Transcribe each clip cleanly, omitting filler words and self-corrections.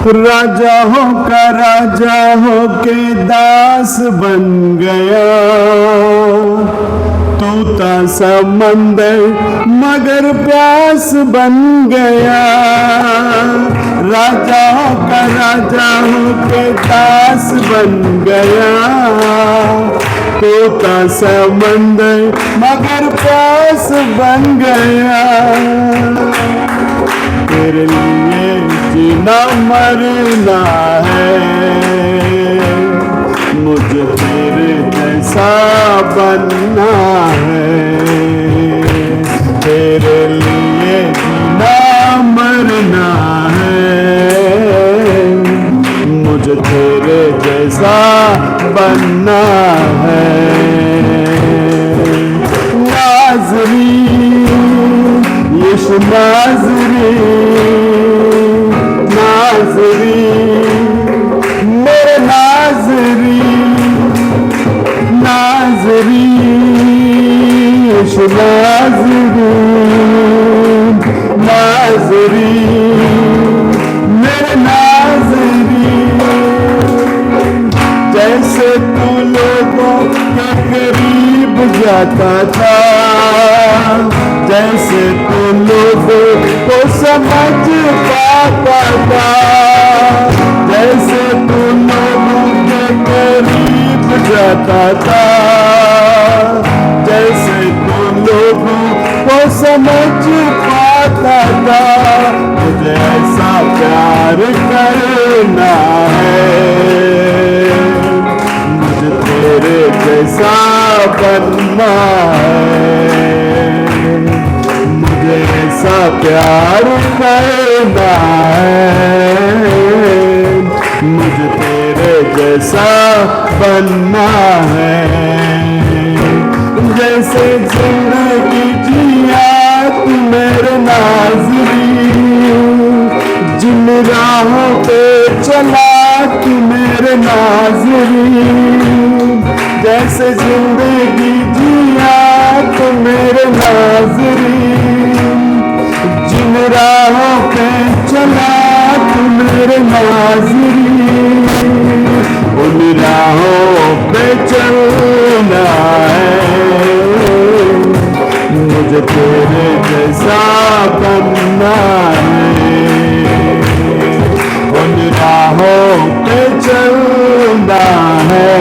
राजा हो का राजा हो के दास बन गया, तूता समंदर मगर प्यास बन गया। राजा हो का राजा हो के दास बन गया, तूता समंदर मगर प्यास बन गया। तेरे लिए जीना मरना है, मुझे तेरे जैसा बनना है। तेरे लिए जीना मरना है, मुझे तेरे जैसा बनना है। नाज़री यीशु नाज़री, नाज़री मेरे नाज़री, नाज़री यीशु नाज़री, नाज़री मेरे नाज़री। जैसे तू लोगों के करीब जाता था, जैसे तू लोगों को समझ पाता था, जैसे तू लोगों के करीब जाता था, जैसे तू लोगों को समझ पाता था, मुझे ऐसा प्यार करना है, मुझे तेरे जैसा बनना है, मुझे ऐसा प्यार करना है, मुझे तेरे जैसा बनना है। जैसे जिंदगी जिया तू मेरे नाज़री, जिन राहों पे चला तू मेरे नाज़री, जैसे जिंदगी जिया तू मेरे नाज़री, जिन राहों पे चला तू मेरे नाज़री, उन राहों पे चलना है, मुझे तेरे जैसा बनना है। उन राहों पे चलना है,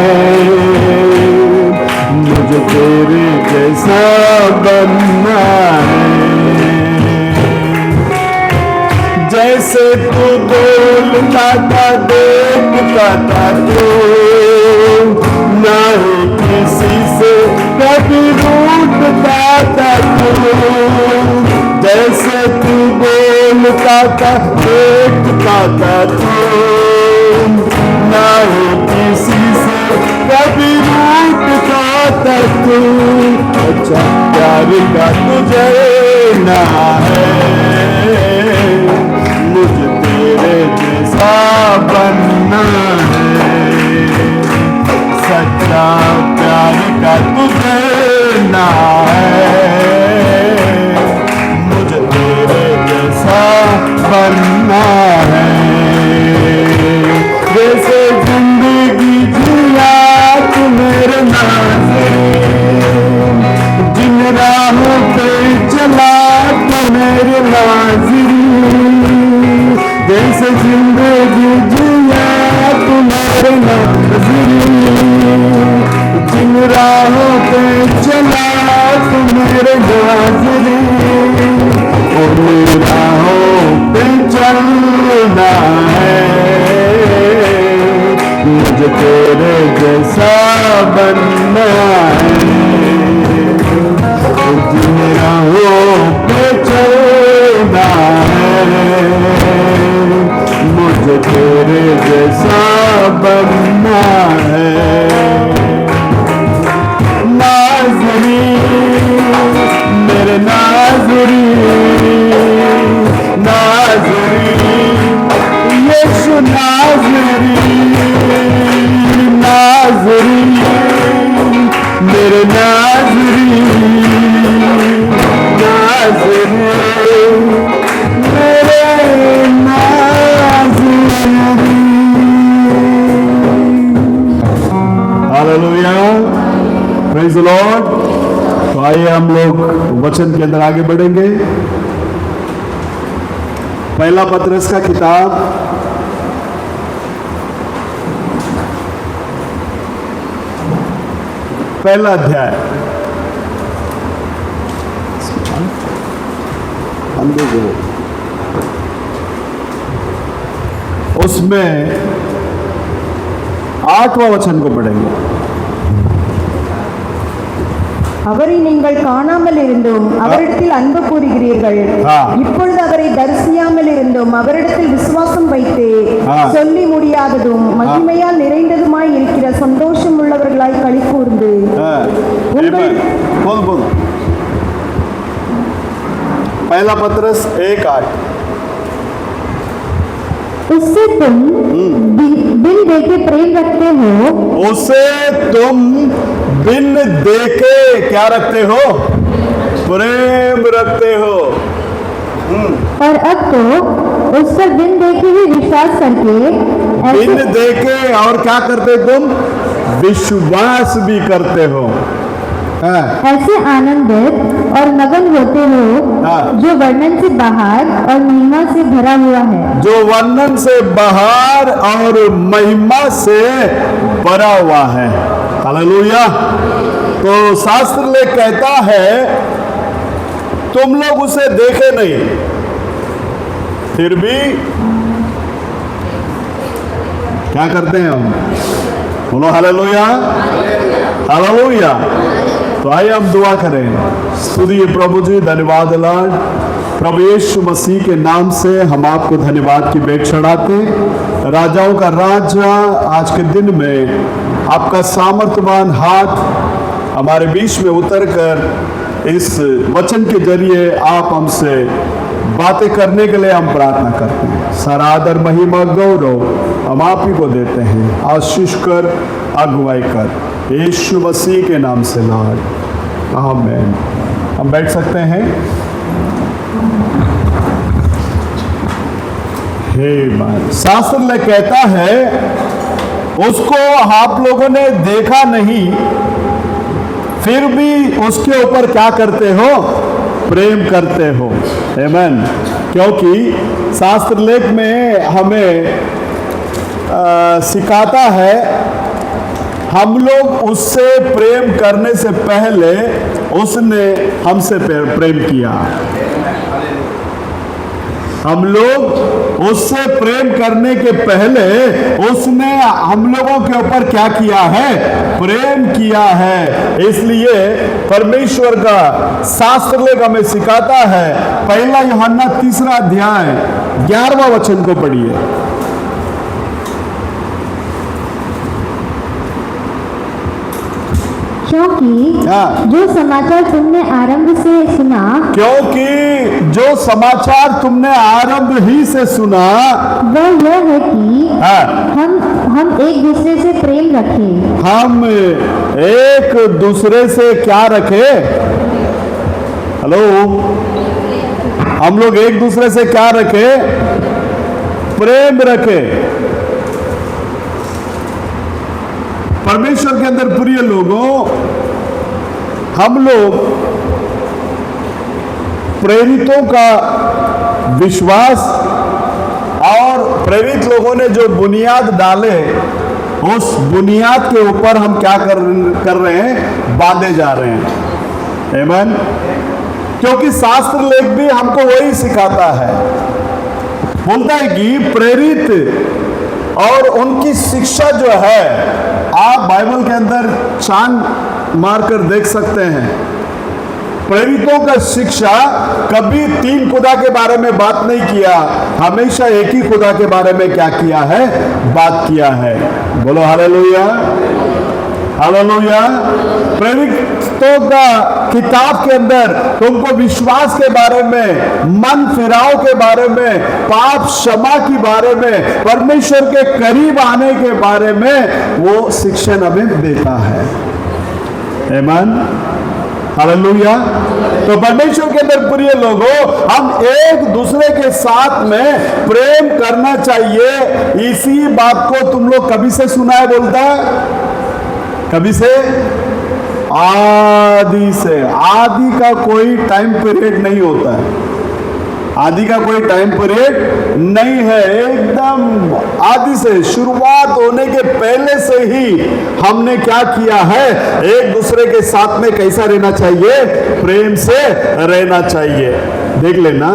मुझे तेरे जैसा बनना है। जैसे तू बोलता था देखता था तू, ना ही किसी से कभी रूठता था तू। जैसे तू बोलता था देखता था तू, ना ही किसी से कभी रूठता था तू। अच्छा प्यार का तुझे ना है, मुझे तेरे जैसा बनना है। सच्चा प्यार का तुझे ना है, मुझे तेरे जैसा बनना है। जैसे जिंदगी जिया तू मेरे नाज़री, जिन राहों पे चला तू मेरे नाज़री, जैसे जिंदगी जिया तू मेरे नाज़री, जिन राहों पे चला तू मेरे नाज़री, उन राहों पे चलना है, मुझे तेरे जैसा बनना है। जिन राहों पे चलना है, मुझे तेरे जैसा बनना है। नाज़री मेरे नाज़री, नाज़री यीशु नाज़री, नाज़री मेरे नाज़री, नाज़री मेरे नाज़री। लॉर्ड। तो आइए हम लोग वचन के अंदर आगे बढ़ेंगे। पहला पतरस का किताब पहला अध्याय, उसमें 8वां वचन को पढ़ेंगे। அவரை நீங்கள் காணாமல் இருந்தும் அவரிடத்தில் அன்பு கூறுகிறீர்கள். இப்பொழுது அவரை தரிசியாமல் இருந்தும் அவரிடத்தில் விசுவாசம் வைத்து சொல்லி முடியாததும் மகிமையால் நிறைந்ததுமாய் இருக்கிற சந்தோஷம் உள்ளவர்களாய் களி கூர்ந்து पहला पतरस 1:8 उससे तुम बिन देखे प्रेम रखते हो, उसे तुम बिन देखे क्या रखते हो? प्रेम रखते हो। और अब तो उस पर बिन देखे ही विश्वास करके बिन देखे और क्या करते तुम? विश्वास भी करते हो। ऐसे आनंदित और मगन होते हो जो वर्णन से बाहर और महिमा से भरा हुआ है, जो वर्णन से बाहर और महिमा से भरा हुआ है। हालेलुया। तो शास्त्र लेख कहता है तुम लोग उसे देखे नहीं, फिर भी क्या करते हैं हम? बोलो हालेलुया, हालेलुया। तो आइए हम दुआ करें। स्तुति प्रभु जी, धन्यवाद लॉर्ड। प्रभु यीशु मसीह के नाम से हम आपको धन्यवाद की भेंट चढ़ाते। राजाओं का राजा आज के दिन में आपका सामर्थ्यवान हाथ हमारे बीच में उतर कर इस वचन के जरिए आप हमसे बातें करने के लिए हम प्रार्थना करते हैं। सारा आदर महिमा गौरव हम आप ही को देते हैं। आशीष कर, अगुवाई कर, यीशु मसीह के नाम से लॉर्ड, आमीन। हम बैठ सकते हैं। हे भाई, शास्त्र में कहता है उसको आप लोगों ने देखा नहीं, फिर भी उसके ऊपर क्या करते हो? प्रेम करते हो। आमीन। क्योंकि शास्त्र लेख में हमें सिखाता है हम लोग उससे प्रेम करने से पहले उसने हमसे प्रेम किया। हम लोग उससे प्रेम करने के पहले उसने हम लोगों के ऊपर क्या किया है? प्रेम किया है। इसलिए परमेश्वर का शास्त्र लेख हमें सिखाता है। पहला यूहन्ना 3 अध्याय 11वां वचन को पढ़िए। क्योंकि जो समाचार तुमने आरंभ से सुना, क्योंकि जो समाचार तुमने आरंभ ही से सुना वह यह है कि हम एक दूसरे से प्रेम रखें। हम एक दूसरे से क्या रखें? हेलो, हम लोग एक दूसरे से क्या रखें? प्रेम रखें। परमेश्वर के अंदर प्रिय लोगों, हम लोग प्रेरितों का विश्वास और प्रेरित लोगों ने जो बुनियाद डाले उस बुनियाद के ऊपर हम क्या कर रहे हैं? बांधे जा रहे हैं। आमीन। क्योंकि शास्त्र लेख भी हमको वही सिखाता है। बोलता है कि प्रेरित और उनकी शिक्षा जो है, आप बाइबल के अंदर चांद मारकर देख सकते हैं। प्रेरितों का शिक्षा कभी 3 खुदा के बारे में बात नहीं किया, हमेशा एक ही खुदा के बारे में क्या किया है? बात किया है। बोलो हालेलुया, हालेलुया। प्रेरितों का किताब के अंदर तुमको विश्वास के बारे में, मन फिराव के बारे में, पाप क्षमा के बारे में, परमेश्वर के करीब आने के बारे में वो शिक्षण हमें देता है। आमीन, हालेलुया। तो परमेश्वर के अंदर प्रिय लोगों, हम एक दूसरे के साथ में प्रेम करना चाहिए। इसी बात को तुम लोग कभी से सुना है? बोलता है कभी से? आदि से। आदि का कोई टाइम पीरियड नहीं होता है, आदि का कोई टाइम पीरियड नहीं है, एकदम आदि से, शुरुआत होने के पहले से ही हमने क्या किया है, एक दूसरे के साथ में कैसा रहना चाहिए, प्रेम से रहना चाहिए। देख लेना,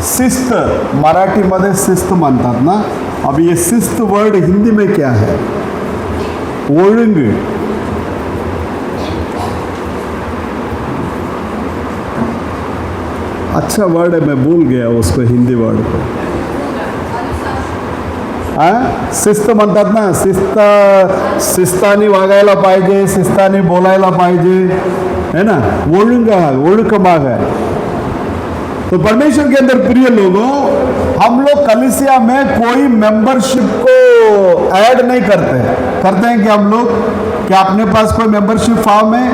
शिस्त मराठी मध्ये शिस्त म्हणतात ना, अब ये शिस्त वर्ड हिंदी में क्या है, ओळंग। अच्छा वर्ड है, मैं भूल गया उसको हिंदी वर्ड को। शिस्त म्हणतात ना, शिस्तानी वागायला पाहिजे, शिस्तानी बोलायला पाहिजे, है ना, ओळखमाग है। तो परमेश्वर के अंदर प्रिय लोगों, हम लोग कलीसिया में कोई मेंबरशिप को ऐड नहीं करते हैं कि हम लोग, क्या अपने पास कोई मेंबरशिप फॉर्म है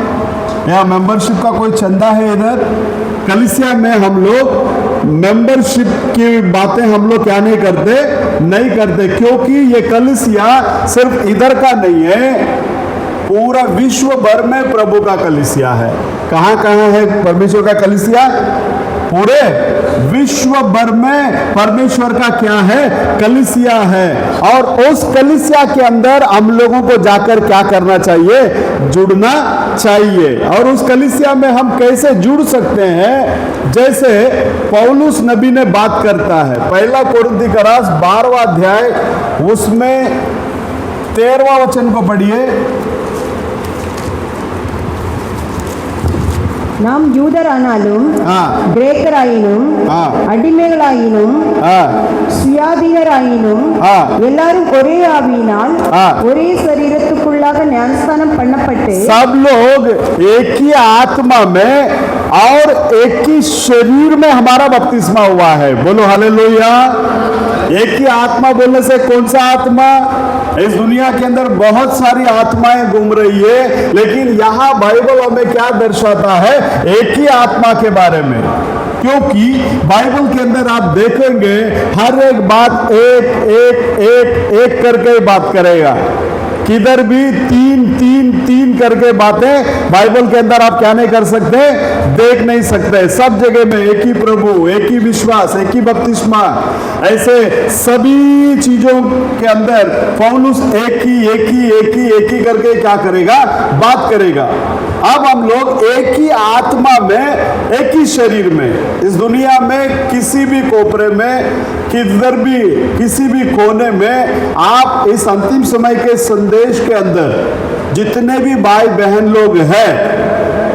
या मेंबरशिप का कोई चंदा है इधर? कलीसिया में हम लोग मेंबरशिप की बातें हम लोग क्या नहीं करते, क्योंकि ये कलीसिया सिर्फ इधर का नहीं है, पूरा विश्व भर में प्रभु का कलीसिया है। कहाँ है परमेश्वर का कलीसिया? पूरे विश्व भर में परमेश्वर का क्या है, कलीसिया है। और उस कलीसिया के अंदर हम लोगों को जाकर क्या करना चाहिए, जुड़ना चाहिए। और उस कलीसिया में हम कैसे जुड़ सकते हैं, जैसे पौलुस नबी ने बात करता है, पहला कोरिन्थी का रास 12वां अध्याय, उसमें 13वां वचन को पढ़िए। நாம் யூதரானாலும் கிரேக்கராயினும் அடிமைகளாயினும் சுயாதீனராயினும் எல்லாரும் ஒரே ஆவியினால் ஒரே शरीरத்துக்குள்ளாக ஞானஸ்நானம் பண்ணப்பட்டு सब लोग एक ही आत्मा में और एक ही शरीर में हमारा बपतिस्मा हुआ है। बोलो हालेलुया। एक ही आत्मा बोलने से कौन सा आत्मा? इस दुनिया के अंदर बहुत सारी आत्माएं घूम रही है, लेकिन यहाँ बाइबल हमें क्या दर्शाता है, एक ही आत्मा के बारे में। क्योंकि बाइबल के अंदर आप देखेंगे हर एक बात एक एक एक एक करके बात करेगा, किधर भी तीन करके बातें बाइबल के अंदर आप क्या नहीं कर सकते, देख नहीं सकते। सब जगह में एक ही प्रभु, एक ही विश्वास, एक ही बपतिस्मा, ऐसे सभी चीजों के अंदर पौलुस एक ही करके क्या करेगा, बात करेगा। अब हम लोग एक ही आत्मा में, एक ही शरीर में, इस दुनिया में किसी भी कोपरे में, किधर भी, किसी भी कोने में, आप इस अंतिम समय के संदेश के अंदर जितने भी भाई बहन लोग हैं,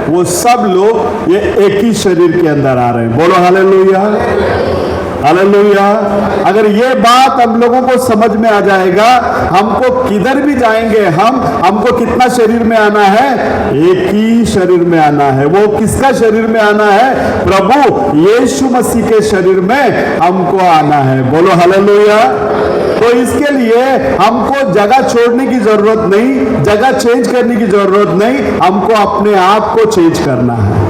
वो सब लोग ये एक ही शरीर के अंदर आ रहे हैं। बोलो हालेलुया, हालेलुया। अगर ये बात हम लोगों को समझ में आ जाएगा, हमको किधर भी जाएंगे, हमको कितना शरीर में आना है, एक ही शरीर में आना है। वो किसका शरीर में आना है? प्रभु यीशु मसीह के शरीर में हमको आना है। बोलो हालेलुया। तो इसके लिए हमको जगह छोड़ने की जरूरत नहीं, जगह चेंज करने की जरूरत नहीं, हमको अपने आप को चेंज करना है।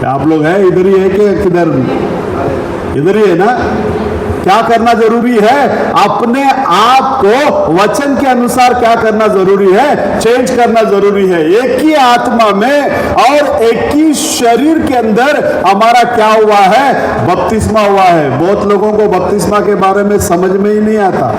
आप लोग हैं इधर ही है कि किधर? इधर ही है ना। क्या करना जरूरी है? अपने आप को वचन के अनुसार क्या करना जरूरी है? चेंज करना जरूरी है। एक ही आत्मा में और एक ही शरीर के अंदर हमारा क्या हुआ है? बपतिस्मा हुआ है। बहुत लोगों को बपतिस्मा के बारे में समझ में ही नहीं आता।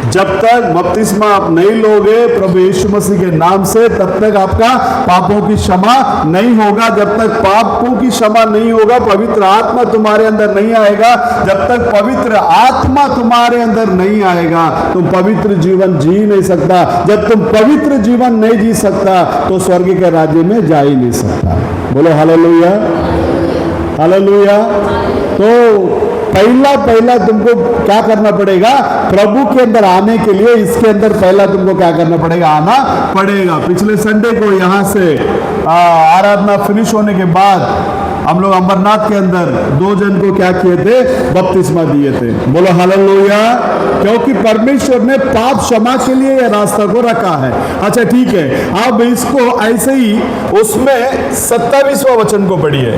जब तक बपतिस्मा आप नहीं लोगे प्रभु यीशु मसीह के नाम से, तब तक आपका पापों की क्षमा नहीं होगा। जब तक पापों की क्षमा नहीं होगा, पवित्र आत्मा तुम्हारे अंदर नहीं आएगा, जब तक पवित्र आत्मा तुम्हारे अंदर नहीं आएगा, तुम पवित्र जीवन जी नहीं सकता। जब तुम पवित्र जीवन नहीं जी सकता, तो स्वर्ग के राज्य में जा ही नहीं सकता। बोलो हालेलुया, हालेलुया। तो पहला तुमको क्या करना पड़ेगा? प्रभु के अंदर आने के लिए इसके अंदर पहला तुमको क्या करना पड़ेगा? आना पड़ेगा। पिछले संडे को यहाँ से आराधना फिनिश होने के बाद हम लोग अमरनाथ के अंदर 2 जन को क्या किए थे? बपतिस्मा दिए थे। बोलो हालेलुया। क्योंकि परमेश्वर ने पाप क्षमा के लिए यह रास्ता को रखा है। अच्छा ठीक है, अब इसको ऐसे ही उसमें 27वां वचन को पढ़िए।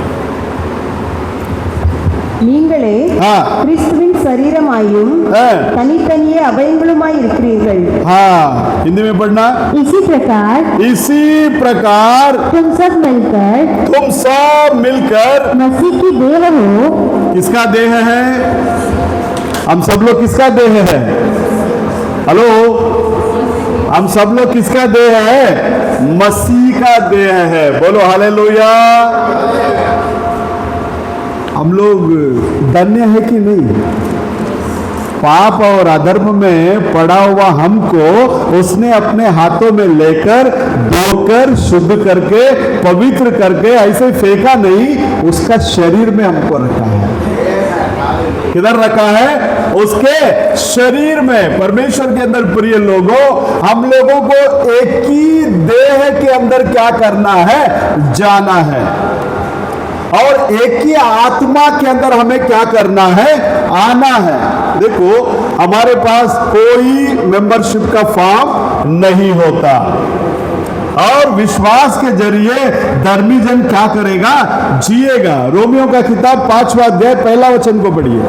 நீங்களே हाँ கிறிஸ்துவின் சரீரமாயும் हाँ தனித்தனியே அவயங்களுமாய் இருக்கிறீர்கள். हाँ हिंदी में पढ़ना। इसी प्रकार तुम सब मिलकर मसीह की देह हो। किसका देह है? हम सब लोग किसका देह है? हेलो, हम सब लोग किसका देह है? मसीह का देह है। बोलो हालेलुया। हम लोग धन्य है कि नहीं? पाप और अधर्म में पड़ा हुआ हमको उसने अपने हाथों में लेकर धोकर शुद्ध करके पवित्र करके ऐसे फेंका नहीं, उसका शरीर में हमको रखा है। किधर रखा है? उसके शरीर में। परमेश्वर के अंदर प्रिय लोगों, हम लोगों को एक ही देह के अंदर क्या करना है? जाना है। और एक ही आत्मा के अंदर हमें क्या करना है? आना है। देखो, हमारे पास कोई मेंबरशिप का फॉर्म नहीं होता और विश्वास के जरिए धर्मी जन क्या करेगा? जिएगा। रोमियो का किताब 5वां अध्याय 1 वचन को पढ़िए।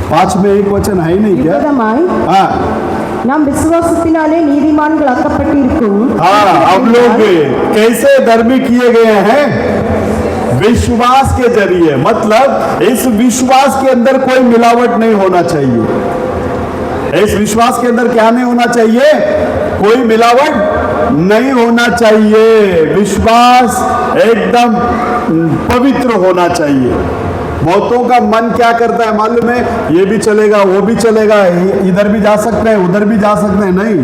पांच में एक वचन है ही नहीं क्या? விரோதமாய் हाँ நாம் விசுவாசத்தினாலே நீதிமான்களாக்கப்பட்டிருக்கும். हाँ, हम लोग कैसे धर्मी किए गए हैं? विश्वास के जरिए। मतलब इस विश्वास के अंदर कोई मिलावट नहीं होना चाहिए। इस विश्वास के अंदर क्या नहीं होना चाहिए? कोई मिलावट नहीं होना चाहिए। विश्वास एकदम पवित्र होना चाहिए। बहुतों का मन क्या करता है मालूम है? ये भी चलेगा, वो भी चलेगा, इधर भी जा सकते हैं, उधर भी जा सकते हैं। नहीं,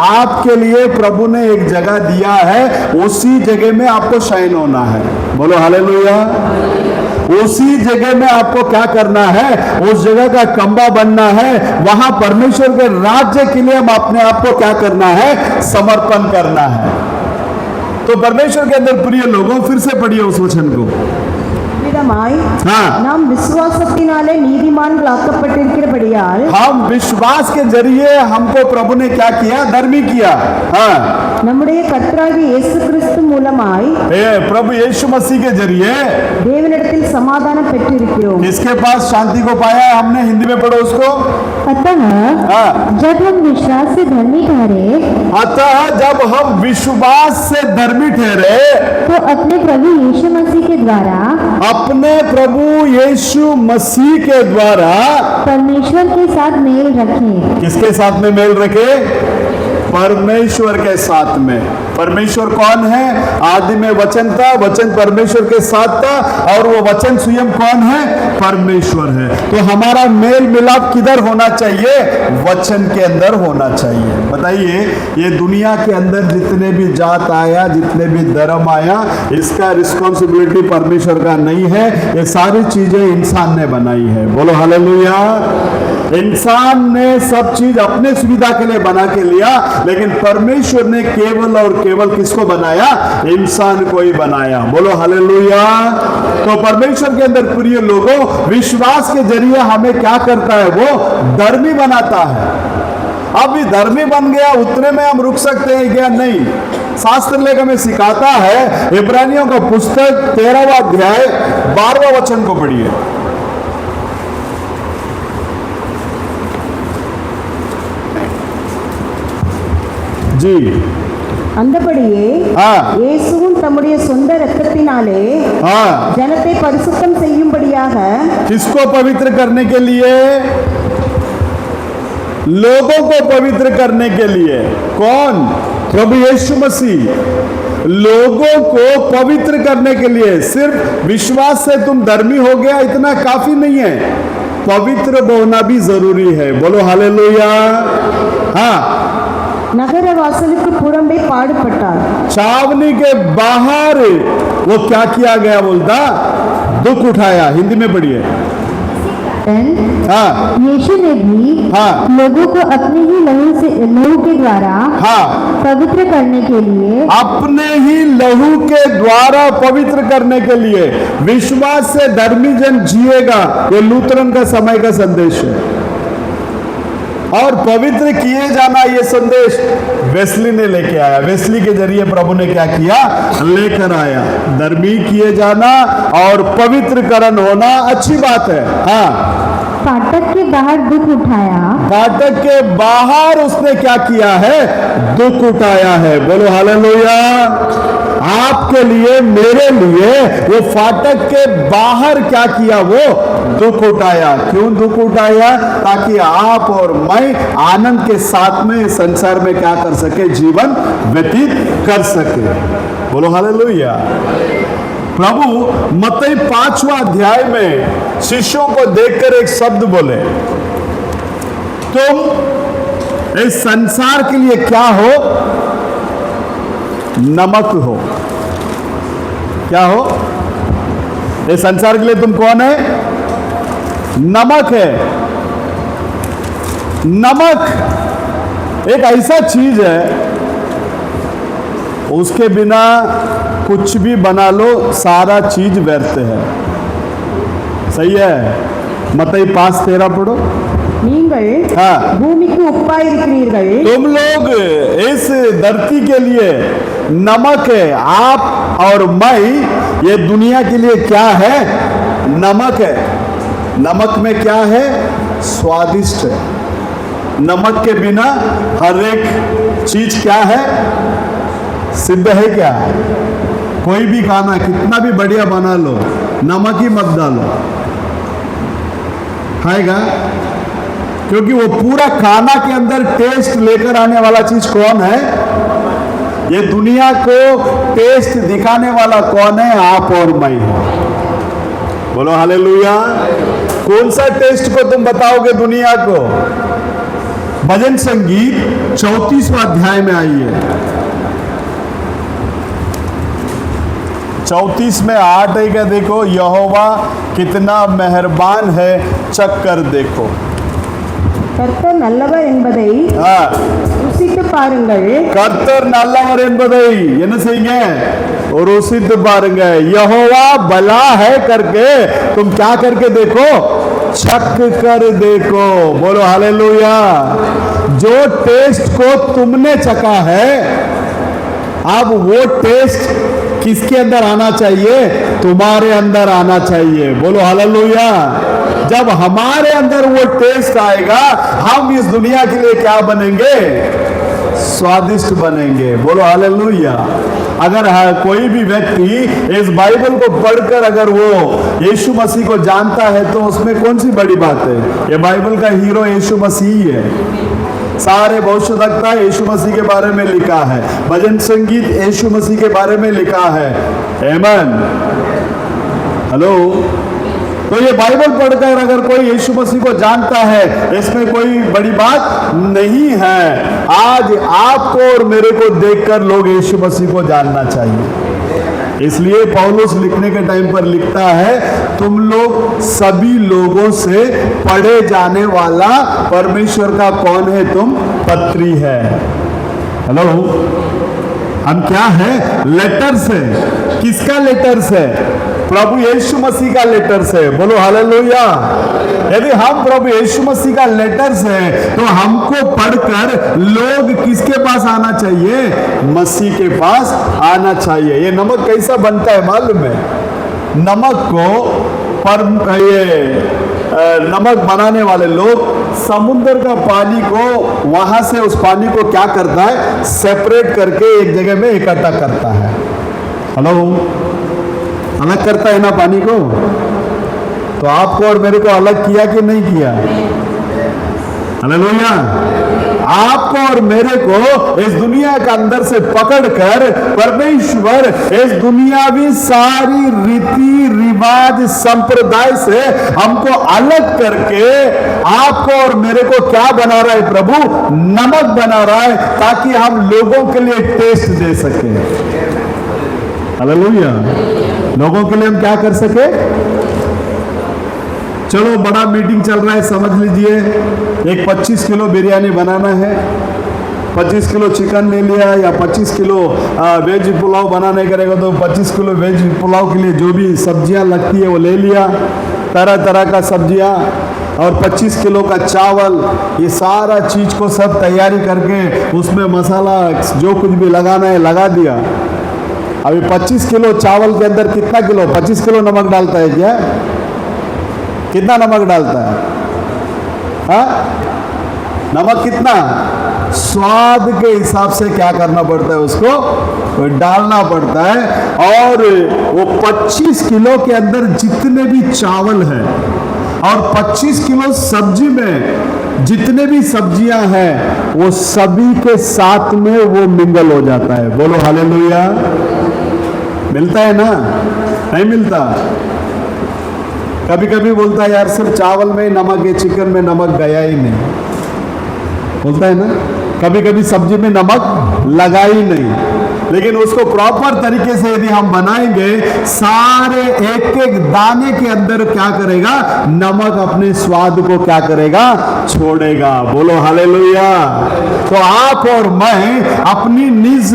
आपके लिए प्रभु ने एक जगह दिया है, उसी जगह में आपको शाइन होना है। बोलो हालेलुया। उसी जगह में आपको क्या करना है? उस जगह का खंबा बनना है। वहां परमेश्वर के राज्य के लिए हम अपने आप को क्या करना है? समर्पण करना है। तो परमेश्वर के अंदर प्रिय लोगों, फिर से पढ़िए उस वचन को। விதமாய் हाँ, நாம் விசுவாசத்தினாலே நீதிமான்களாக்கப்பட்டிருக்கிறபடியால் हम विश्वास के जरिए हमको प्रभु ने क्या किया? धर्मी किया। हाँ, நம்முடைய கர்த்தராகிய இயேசு கிறிஸ்து மூலமாய் प्रभु यीशु मसीह के जरिए தேவனிடத்தில் சமாதானம் பெற்றிருக்கிறோம். किसके पास शांति को पाया है? हमने हिंदी में पढ़ो उसको। अतः हाँ, जब हम विश्वास से धर्मी ठहरे अतः जब हम विश्वास से धर्मी ठहरे तो अपने प्रभु यीशु मसीह के द्वारा अपने प्रभु यीशु मसीह के द्वारा परमेश्वर के साथ मेल रखें। किसके साथ में मेल रखे? परमेश्वर के साथ में। परमेश्वर कौन है? आदि में वचन था, वचन परमेश्वर के साथ था और वो वचन स्वयं कौन है? परमेश्वर है। तो हमारा मेल मिलाप किधर होना चाहिए? वचन के अंदर होना चाहिए। बताइए, ये दुनिया के अंदर जितने भी जात आया, जितने भी धर्म आया, इसका रिस्पॉन्सिबिलिटी परमेश्वर का नहीं है। ये सारी चीजें इंसान ने बनाई है। बोलो हालेलुया। इंसान ने सब चीज अपने सुविधा के लिए बना के लिया, लेकिन परमेश्वर ने केवल और केवल किसको बनाया? इंसान को ही बनाया। बोलो हालेलुया। तो परमेश्वर के अंदर प्रिय लोगों, विश्वास के जरिए हमें क्या करता है? वो धर्मी बनाता है। अभी धर्मी बन गया, उतने में हम रुक सकते हैं क्या? नहीं। शास्त्र लेख हमें सिखाता है। इब्रानियों का पुस्तक 13वां अध्याय 12वां वचन को पढ़िए। जी, அந்தபடியே हाँ, இயேசுவும் தம்முடைய சொந்த இரத்தத்தினாலே हाँ, ஜனத்தை பரிசுத்தம் செய்யும்படியாக किसको पवित्र करने के लिए? लोगों को पवित्र करने के लिए। कौन? प्रभु यीशु मसीह। लोगों को पवित्र करने के लिए। सिर्फ विश्वास से तुम धर्मी हो गया इतना काफी नहीं है, पवित्र होना भी जरूरी है। बोलो हालेलुया। हाँ, நகர வாசலுக்கு புறம்பே பாடுபட்டார். छावनी के बाहर वो क्या किया गया? बोलता दुख उठाया। हिंदी में पढ़िए। हाँ, यीशु ने भी हाँ, लोगों को अपने ही लहू के द्वारा हाँ, पवित्र करने के लिए अपने ही लहू के द्वारा पवित्र करने के लिए। विश्वास से धर्मी जन जिएगा। ये लूथरन का समय का संदेश है। और पवित्र किए जाना, ये संदेश वेस्ली ने लेके आया। वेस्ली के जरिए प्रभु ने क्या किया, लेकर आया। धर्मी किए जाना और पवित्रकरण होना अच्छी बात है। हाँ, फाटक के बाहर दुख उठाया, फाटक के बाहर उसने क्या किया है, दुख उठाया है। बोलो हालेलुया। आपके लिए, मेरे लिए वो फाटक के बाहर क्या किया, वो दुख उठाया। क्यों दुख उठाया? ताकि आप और मैं आनंद के साथ में संसार में क्या कर सके, जीवन व्यतीत कर सके। बोलो हालेलुया। प्रभु मत्ती 5वां अध्याय में शिष्यों को देखकर एक शब्द बोले, तुम इस संसार के लिए क्या हो, नमक हो। क्या हो? इस संसार के लिए तुम कौन है? नमक है। नमक एक ऐसा चीज है, उसके बिना कुछ भी बना लो, सारा चीज व्यर्थ है। सही है? मत्ती 5:13 पढ़ो। நீங்கள் हाँ, பூமிக்கு உப்பாயிருக்கிறீர்கள். तुम लोग इस धरती के लिए नमक है। आप और मैं ये दुनिया के लिए क्या है, नमक है। नमक में क्या है, स्वादिष्ट है। नमक के बिना हर एक चीज क्या है, सिद्ध है। क्या कोई भी खाना कितना भी बढ़िया बना लो, नमक ही मत डालो, खाएगा? क्योंकि वो पूरा खाना के अंदर टेस्ट लेकर आने वाला चीज कौन है? ये दुनिया को टेस्ट दिखाने वाला कौन है? आप और मैं। बोलो हालेलुया। कौन सा टेस्ट को तुम बताओगे दुनिया को? भजन संगीत 34वां अध्याय में आइए। 34 में 8 है क्या? देखो, यहोवा कितना मेहरबान है, चख कर देखो। கர்த்தர் நல்லவர் என்பதை हाँ, ருசித்து பாருங்கள். கர்த்தர் நல்லவர் என்பதை என்ன செய்யுங்க, ருசித்து பாருங்க। यहोवा भला है करके तुम क्या करके देखो, चख कर देखो। बोलो हालेलुया। जो टेस्ट को तुमने चखा है, अब वो टेस्ट किसके अंदर आना चाहिए? तुम्हारे अंदर आना चाहिए। बोलो हालेलुया। जब हमारे अंदर वो टेस्ट आएगा, हम इस दुनिया के लिए क्या बनेंगे? स्वादिष्ट बनेंगे। बोलो हालेलुया। अगर कोई भी व्यक्ति इस बाइबल को पढ़कर अगर वो यीशु मसीह को जानता है, तो उसमें कौन सी बड़ी बात है? ये बाइबल का हीरो यीशु मसीह है। सारे भविष्यवक्ता यीशु मसीह के बारे में लिखा है, भजन संगीत यीशु मसीह के बारे में लिखा है। आमीन। हेलो। तो ये बाइबल पढ़कर अगर कोई यीशु मसीह को जानता है, इसमें कोई बड़ी बात नहीं है। आज आपको और मेरे को देखकर लोग यीशु मसीह को जानना चाहिए। इसलिए पौलुस लिखने के टाइम पर लिखता है, तुम लोग सभी लोगों से पढ़े जाने वाला परमेश्वर का कौन है? तुम पत्री है। हेलो। हम क्या है? लेटर्स है। किसका लेटर्स है? प्रभु यीशु मसीह का लेटर्स है। बोलो हालेलुया। यदि हम प्रभु यीशु मसीह का लेटर्स है, तो हमको पढ़कर लोग किसके पास आना चाहिए? मसीह के पास आना चाहिए। ये नमक कैसा बनता है मालूम है? नमक को नमक बनाने वाले लोग समुद्र का पानी को, वहां से उस पानी को क्या करता है? सेपरेट करके एक जगह में इकट्ठा करता है। हेलो। अलग करता है ना पानी को। तो आपको और मेरे को अलग किया कि नहीं किया? हालेलुया। आपको और मेरे को इस दुनिया के अंदर से पकड़कर परमेश्वर इस दुनियावी सारी रीति रिवाज संप्रदाय से हमको अलग करके आपको और मेरे को क्या बना रहा है? प्रभु नमक बना रहा है, ताकि हम लोगों के लिए टेस्ट दे सके। हालेलुया। लोगों के लिए हम क्या कर सके? चलो, बड़ा मीटिंग चल रहा है, समझ लीजिए। एक 25 किलो बिरयानी बनाना है, 25 किलो चिकन ले लिया, या 25 किलो वेज पुलाव बनाने करेगा तो 25 किलो वेज पुलाव के लिए जो भी सब्जियां लगती है वो ले लिया, तरह तरह का सब्जियां। और 25 किलो का चावल, ये सारा चीज को सब तैयारी करके उसमें मसाला जो कुछ भी लगाना है लगा दिया। अभी 25 किलो चावल के अंदर कितना किलो, 25 किलो नमक डालता है क्या? कितना नमक डालता है? हाँ, नमक कितना? स्वाद के हिसाब से क्या करना पड़ता है, उसको डालना पड़ता है। और वो 25 किलो के अंदर जितने भी चावल है और 25 किलो सब्जी में जितने भी सब्जियां हैं वो सभी के साथ में वो मिंगल हो जाता है। बोलो हालेलुया। मिलता है ना? नहीं मिलता? कभी कभी बोलता है यार सिर्फ चावल में नमक है, चिकन में नमक गया ही नहीं, बोलता है ना। कभी कभी सब्जी में नमक लगा ही नहीं, लेकिन उसको प्रॉपर तरीके से यदि हम बनाएंगे, सारे एक एक दाने के अंदर क्या करेगा, नमक अपने स्वाद को क्या करेगा, छोड़ेगा। बोलो हालेलुया। तो आप और मैं अपनी निज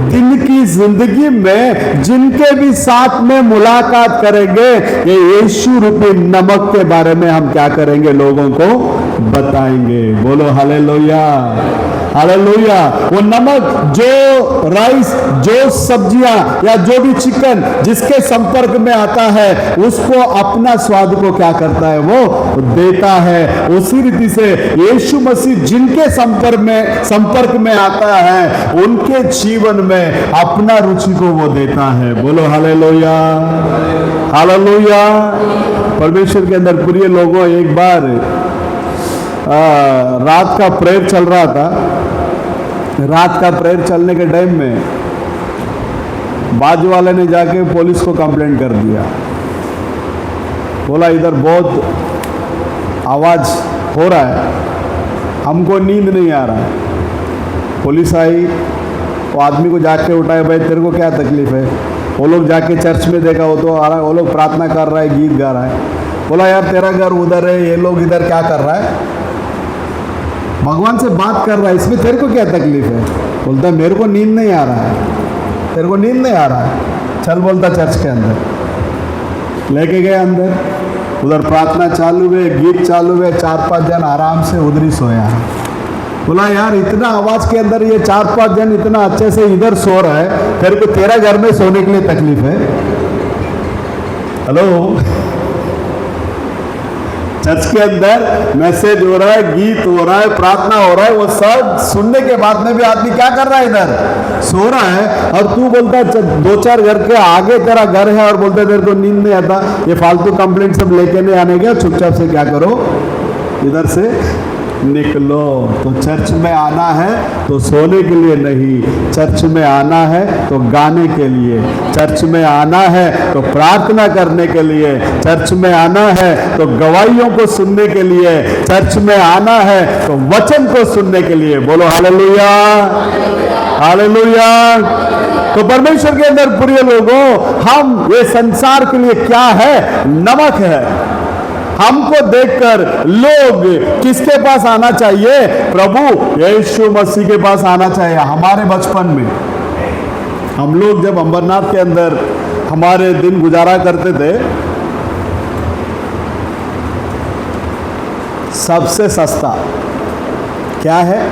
दिन की जिंदगी में जिनके भी साथ में मुलाकात करेंगे, ये यीशु रूपी नमक के बारे में हम क्या करेंगे, लोगों को बताएंगे। बोलो हालेलुया, हालेलुया। वो नमक जो राइस, जो सब्जियां या जो भी चिकन जिसके संपर्क में आता है, उसको अपना स्वाद को क्या करता है, वो देता है। उसी रीति से यीशु मसीह जिनके संपर्क में आता है, उनके जीवन में अपना रुचि को वो देता है। बोलो हालेलुया, हालेलुया। परमेश्वर के अंदर प्रिय लोगों, एक बार रात का प्रेयर चल रहा था। रात का प्रेयर चलने के टाइम में बाजू वाले ने जाके पुलिस को कंप्लेंट कर दिया। बोला इधर बहुत आवाज़ हो रहा है, हमको नींद नहीं आ रहा है। पुलिस आई, वो आदमी को जाके उठाए, भाई तेरे को क्या तकलीफ है? वो लोग जाके चर्च में देखा, वो तो आ रहा है, वो लोग प्रार्थना कर रहा है, गीत गा रहा है। बोला यार तेरा घर उधर है, ये लोग इधर क्या कर रहा है, भगवान से बात कर रहा है, इसमें तेरे को क्या तकलीफ है? बोलता मेरे को नींद नहीं आ रहा है। तेरे को नींद नहीं आ रहा है? चल, बोलता चर्च के अंदर लेके गए। अंदर उधर प्रार्थना चालू है, गीत चालू है, 4-5 जन आराम से उधर ही सोया। बोला यार इतना आवाज के अंदर ये 4-5 जन इतना अच्छे से इधर सो रहा है, तेरे को तेरा घर में सोने के लिए तकलीफ है? हेलो, चर्च के अंदर मैसेज हो रहा है, गीत हो रहा है, प्रार्थना हो रहा है, वो सब सुनने के बाद में भी आदमी क्या कर रहा है, इधर सो रहा है। और तू बोलता है 2-4 घर के आगे तेरा घर है और बोलते तेरे को नींद नहीं आता। ये फालतू कंप्लेंट सब लेके नहीं आने गया, चुपचाप से क्या करो, इधर से निकलो। तो चर्च में आना है तो सोने के लिए नहीं, चर्च में आना है तो गाने के लिए, चर्च में आना है तो प्रार्थना करने के लिए, चर्च में आना है तो गवाहियों को सुनने के लिए, चर्च में आना है तो वचन को सुनने के लिए। बोलो हालेलुया, हालेलुया। तो परमेश्वर के अंदर प्रिय लोगों, हम ये संसार के लिए क्या है, नमक है। हमको देखकर लोग किसके पास आना चाहिए, प्रभु यीशु मसीह के पास आना चाहिए। हमारे बचपन में हम लोग जब अमरनाथ के अंदर हमारे दिन गुजारा करते थे, सबसे सस्ता क्या है,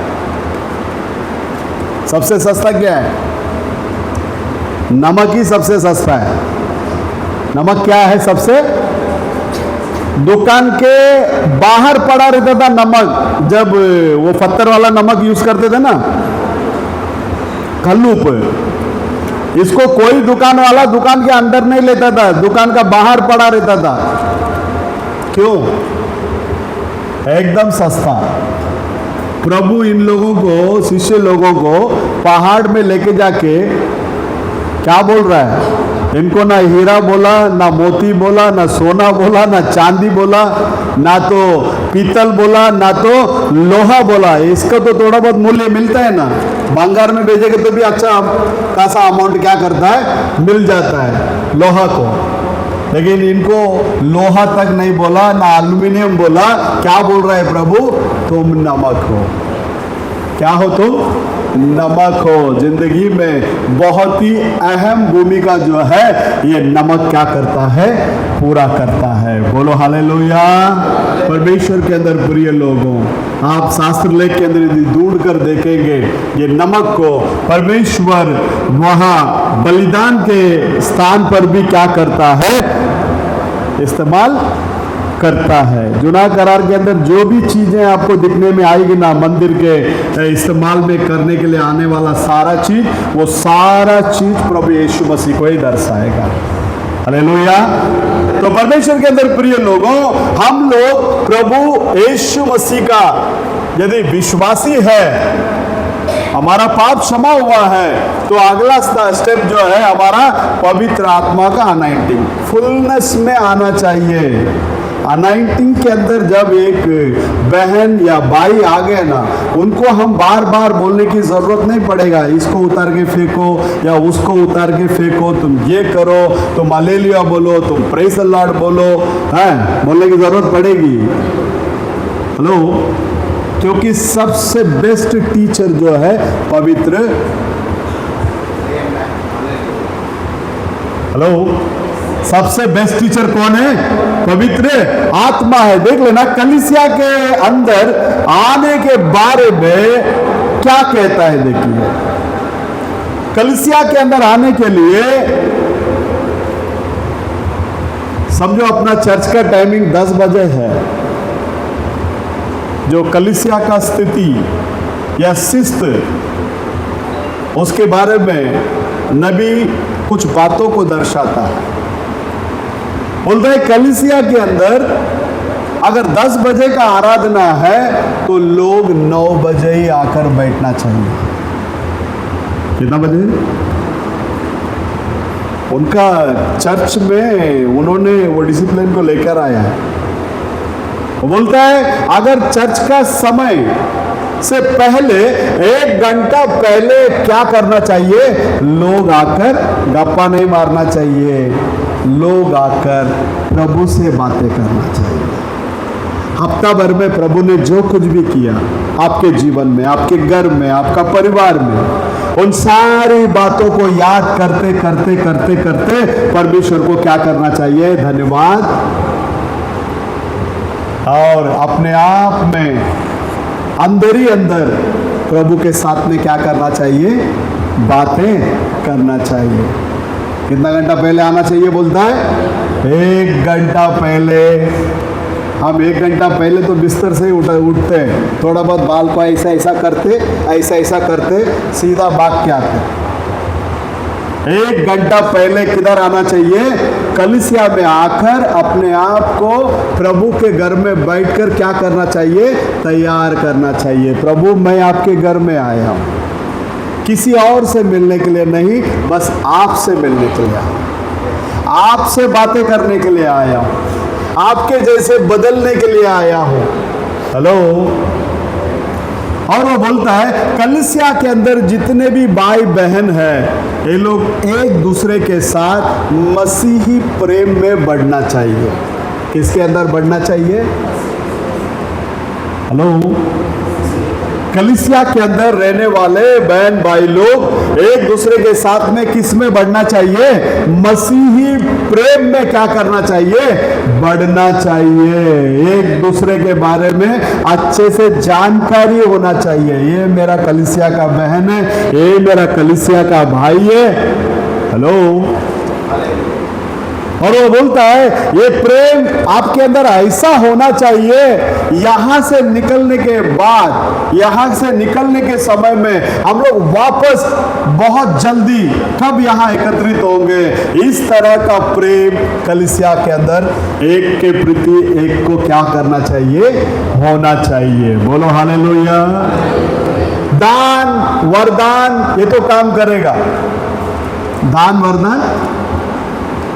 सबसे सस्ता क्या है, नमक ही सबसे सस्ता है। नमक क्या है सबसे, दुकान के बाहर पड़ा रहता था नमक, जब वो पत्थर वाला नमक यूज करते थे ना, कल्लूप, इसको कोई दुकान वाला दुकान के अंदर नहीं लेता था, दुकान का बाहर पड़ा रहता था। क्यों? एकदम सस्ता। प्रभु इन लोगों को, शिष्य लोगों को पहाड़ में लेके जाके क्या बोल रहा है, इनको ना हीरा बोला, ना मोती बोला, ना सोना बोला, ना चांदी बोला, ना तो पीतल बोला, ना तो लोहा बोला। इसका तो थोड़ा बहुत मूल्य मिलता है ना, भंगार में भेजेंगे तो भी अच्छा खासा अमाउंट क्या करता है, मिल जाता है लोहा को। लेकिन इनको लोहा तक नहीं बोला, ना एल्यूमिनियम बोला, क्या बोल रहा है प्रभु, तुम नमक हो। क्या हो तुम? नमक हो। जिंदगी में बहुत ही अहम भूमिका जो है ये नमक क्या करता है, पूरा करता है। बोलो हालेलुया। परमेश्वर के अंदर प्रिय लोगों, आप शास्त्र लेख के अंदर यदि ढूंढ कर देखेंगे ये नमक को परमेश्वर वहां बलिदान के स्थान पर भी क्या करता है, इस्तेमाल करता है। जुना करार के अंदर जो भी चीजें आपको दिखने में आएगी ना, मंदिर के इस्तेमाल में करने के लिए आने वाला सारा चीज, वो सारा चीज प्रभु यीशु मसीह को ही दर्शाएगा। हालेलुया। तो परमेश्वर के अंदर प्रिय लोगों, हम लोग प्रभु यीशु मसीह का यदि विश्वासी है, हमारा पाप क्षमा हुआ है, तो अगला स्टेप जो है हमारा पवित्र आत्मा का अनाइंटिंग, फुलनेस में आना चाहिए। अनाइंटिंग के अंदर जब एक बहन या भाई आ गए ना, उनको हम बार बार बोलने की जरूरत नहीं पड़ेगा, इसको उतार के फेंको या उसको उतार के फेंको, तुम ये करो, तुम हालेलुया बोलो, तुम प्रेज द लॉर्ड बोलो, हैं, बोलने की जरूरत पड़ेगी। हेलो, क्योंकि सबसे बेस्ट टीचर जो है पवित्र, हेलो, सबसे बेस्ट टीचर कौन है? पवित्र आत्मा है। देख लेना कलीसिया के अंदर आने के बारे में क्या कहता है। देखिए, कलीसिया के अंदर आने के लिए समझो अपना चर्च का टाइमिंग 10 बजे है। जो कलीसिया का स्थिति या शिस्त, उसके बारे में नबी कुछ बातों को दर्शाता है। बोलते हैं कलीसिया के अंदर अगर 10 बजे का आराधना है तो लोग 9 बजे ही आकर बैठना चाहिए। कितना बजे? उनका चर्च में उन्होंने वो डिसिप्लिन को लेकर आया है। वो बोलता है अगर चर्च का समय से पहले 1 घंटा पहले क्या करना चाहिए? लोग आकर गप्पा नहीं मारना चाहिए, लोग आकर प्रभु से बातें करना चाहिए। हफ्ता भर में प्रभु ने जो कुछ भी किया आपके जीवन में, आपके घर में, आपका परिवार में, उन सारी बातों को याद करते करते करते करते परमेश्वर को क्या करना चाहिए? धन्यवाद। और अपने आप में अंदर ही अंदर प्रभु के साथ में क्या करना चाहिए? बातें करना चाहिए। कितना घंटा पहले आना चाहिए? बोलता है 1 घंटा पहले। हम 1 घंटा पहले तो बिस्तर से ही उठते हैं, थोड़ा बहुत बाल को ऐसा ऐसा करते, ऐसा ऐसा करते, सीधा भाग के आते। 1 घंटा पहले किधर आना चाहिए? कलीसिया में आकर अपने आप को प्रभु के घर में बैठकर क्या करना चाहिए? तैयार करना चाहिए। प्रभु, मैं आपके घर में आया हूँ, किसी और से मिलने के लिए नहीं, बस आपसे मिलने के लिए आया, आपसे बातें करने के लिए आया हूँ, आपके जैसे बदलने के लिए आया हूँ। हेलो। और वो बोलता है कलीसिया के अंदर जितने भी भाई बहन हैं, ये लोग एक दूसरे के साथ मसीही प्रेम में बढ़ना चाहिए। किसके अंदर बढ़ना चाहिए? हेलो। कलीसिया के अंदर रहने वाले बहन भाई लोग एक दूसरे के साथ में किस में बढ़ना चाहिए? मसीही प्रेम में क्या करना चाहिए? बढ़ना चाहिए। एक दूसरे के बारे में अच्छे से जानकारी होना चाहिए। ये मेरा कलीसिया का बहन है, ये मेरा कलीसिया का भाई है। हेलो। और वो बोलता है ये प्रेम आपके अंदर ऐसा होना चाहिए, यहां से निकलने के बाद, यहां से निकलने के समय में हम लोग वापस बहुत जल्दी कब यहां एकत्रित होंगे। इस तरह का प्रेम कलीसिया के अंदर एक के प्रति एक को क्या करना चाहिए? होना चाहिए। बोलो हालेलुया। दान वरदान ये तो काम करेगा। दान वरदान,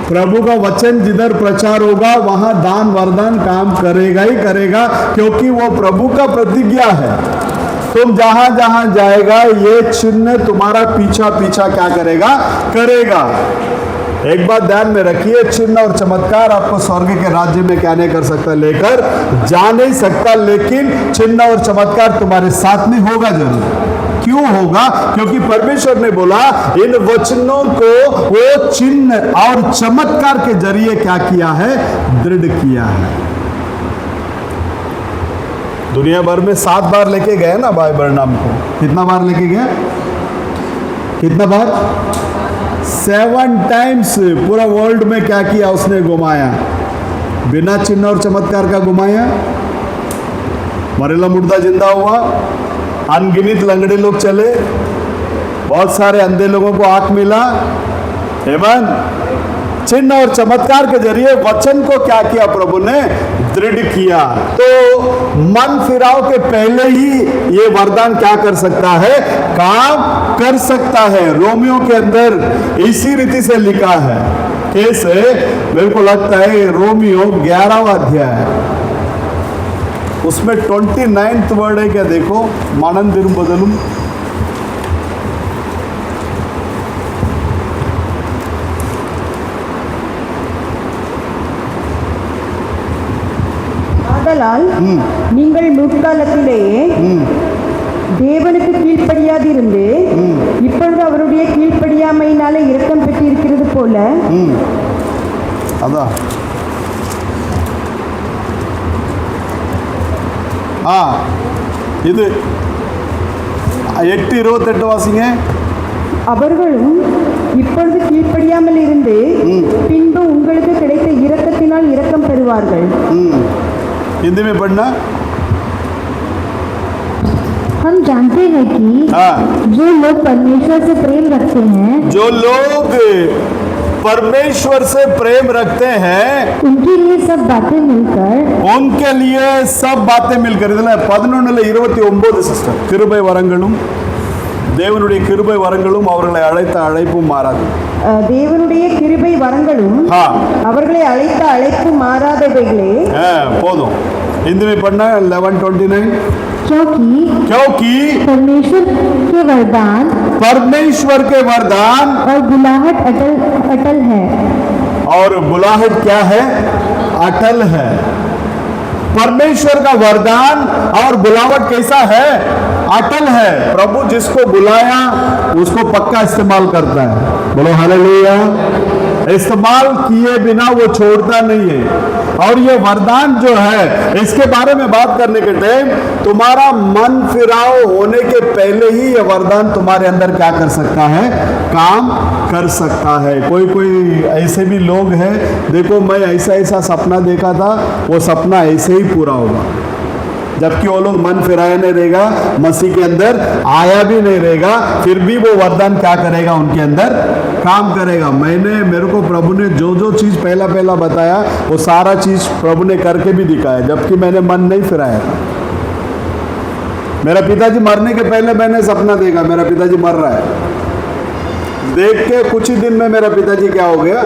प्रभु का वचन जिधर प्रचार होगा वहां दान वरदान काम करेगा ही करेगा, क्योंकि वो प्रभु का प्रतिज्ञा है। तुम जहां जहां जाएगा ये चिन्ह तुम्हारा पीछा पीछा क्या करेगा? करेगा। एक बात ध्यान में रखिए, चिन्ह और चमत्कार आपको स्वर्ग के राज्य में क्या नहीं कर सकता? लेकर जा नहीं सकता, लेकिन चिन्ह और चमत्कार तुम्हारे साथ में होगा जरूर। क्यों होगा? क्योंकि परमेश्वर ने बोला इन वचनों को वो चिन्ह और चमत्कार के जरिए क्या किया है? दृढ़ किया है। दुनिया भर में 7 बार लेके गए ना भाई बरनाम को। कितना बार लेके गए? कितना बार? 7 टाइम्स पूरा वर्ल्ड में क्या किया उसने? घुमाया। बिना चिन्ह और चमत्कार का घुमाया। मरेला मुर्दा जिंदा हुआ, अनगिनत लंगड़े लोग चले, बहुत सारे अंधे लोगों को आंख मिला। आमीन। चिन्ह और चमत्कार के जरिए वचन को क्या किया? प्रभु ने दृढ़ किया। तो मन फिराव के पहले ही ये वरदान क्या कर सकता है? काम कर सकता है। रोमियो के अंदर इसी रीति से लिखा है। कैसे? मेरे को लगता है रोमियो 11वां अध्याय, उसमें 29th वर्ड है क्या? देखो, मानन दिरु बदलूं। ஆதலால் நீங்கள் முற்காலத்திலேயே தேவனுக்கு கீழ்ப்படியாதிருந்து இப்பொழுது அவருடைய கீழ்ப்படியாமையினாலே இரக்கம் பெற்றிருக்கிறது போல அதான் இது 8:28 வாசிங்க. அவர்களும் இப்பொழுது கீழ்ப்படியாமல் இருந்து பின்பு உங்களுக்கு கிடைத்த இரக்கத்தினால் இரக்கம் பெறுவார்கள். हिंदी में पढ़ना। हम जानते हैं कि जो लोग परमेश्वर से प्रेम रखते हैं, जो लोग परमेश्वर से प्रेम रखते हैं उनके लिए सब बातें मिलकर இதில் 11:29 சிஸ்டர். கிருபை வரங்களும் தேவனுடைய கிருபை வரங்களும் அவர்களை அழைத்த அழைப்பும் மாறாது. தேவனுடைய கிருபை வரங்களும் அவர்களை அழைத்த அழைப்பு மாறாதவைகளே. போதும். हिंदी में पढ़ना 11:29। क्योंकि परमेश्वर के वरदान और बुलाहट अटल है। और बुलाहट क्या है? अटल है। परमेश्वर का वरदान और बुलावट कैसा है? अटल है। प्रभु जिसको बुलाया उसको पक्का इस्तेमाल करता है। बोलो हालेलुया। इस्तेमाल किए बिना वो छोड़ता नहीं है। और ये वरदान जो है, इसके बारे में बात करने के टाइम तुम्हारा मन फिराव होने के पहले ही ये वरदान तुम्हारे अंदर क्या कर सकता है? काम कर सकता है। कोई ऐसे भी लोग हैं, देखो मैं ऐसा सपना देखा था, वो सपना ऐसे ही पूरा होगा। जबकि वो लोग मन फिराया नहीं रहेगा, मसीह के अंदर आया भी नहीं रहेगा, फिर भी वो वरदान क्या करेगा? उनके अंदर काम करेगा। मेरे को प्रभु ने जो चीज़ पहला बताया वो सारा चीज़ प्रभु ने करके भी दिखाया, जबकि मैंने मन नहीं फिराया था। मेरा पिताजी मरने के पहले मैंने सपना देखा, मेरा पिताजी मर रहा है। देख के कुछ ही दिन में मेरा पिताजी क्या हो गया।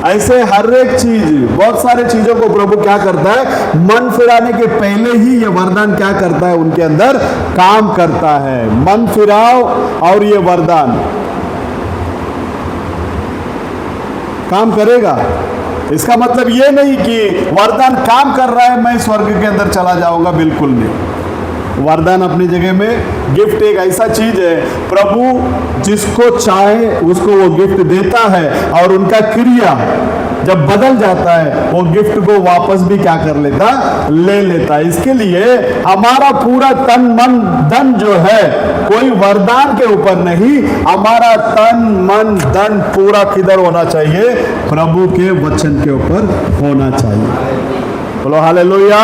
ऐसे हर एक चीज, बहुत सारे चीजों को प्रभु क्या करता है? मन फिराने के पहले ही ये वरदान क्या करता है? उनके अंदर काम करता है। मन फिराओ और ये वरदान काम करेगा। इसका मतलब ये नहीं कि वरदान काम कर रहा है मैं स्वर्ग के अंदर चला जाऊंगा, बिल्कुल नहीं। वरदान अपनी जगह में, गिफ्ट एक ऐसा चीज है, प्रभु जिसको चाहे उसको वो गिफ्ट देता है, और उनका क्रिया जब बदल जाता है वो गिफ्ट को वापस भी क्या कर लेता? ले लेता है। इसके लिए हमारा पूरा तन मन धन जो है कोई वरदान के ऊपर नहीं, हमारा तन मन धन पूरा किधर होना चाहिए? प्रभु के वचन के ऊपर होना चाहिए। बोलो हालेलुया।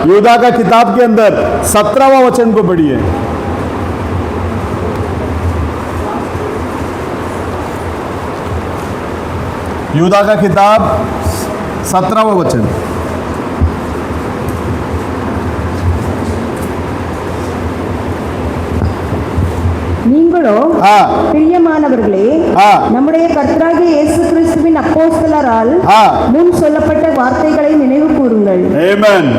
यूदा का किताब के अंदर 17वां वचन को पढ़िए। यूदा का किताब 17वां वचन। நீங்களோ பிரியமானவர்களே, நம்முடைய கர்த்தராகிய இயேசு கிறிஸ்துவின் அப்போஸ்தலரால் முன் சொல்லப்பட்ட வார்த்தைகளை நினைவு கூறுங்கள். ஆமென்.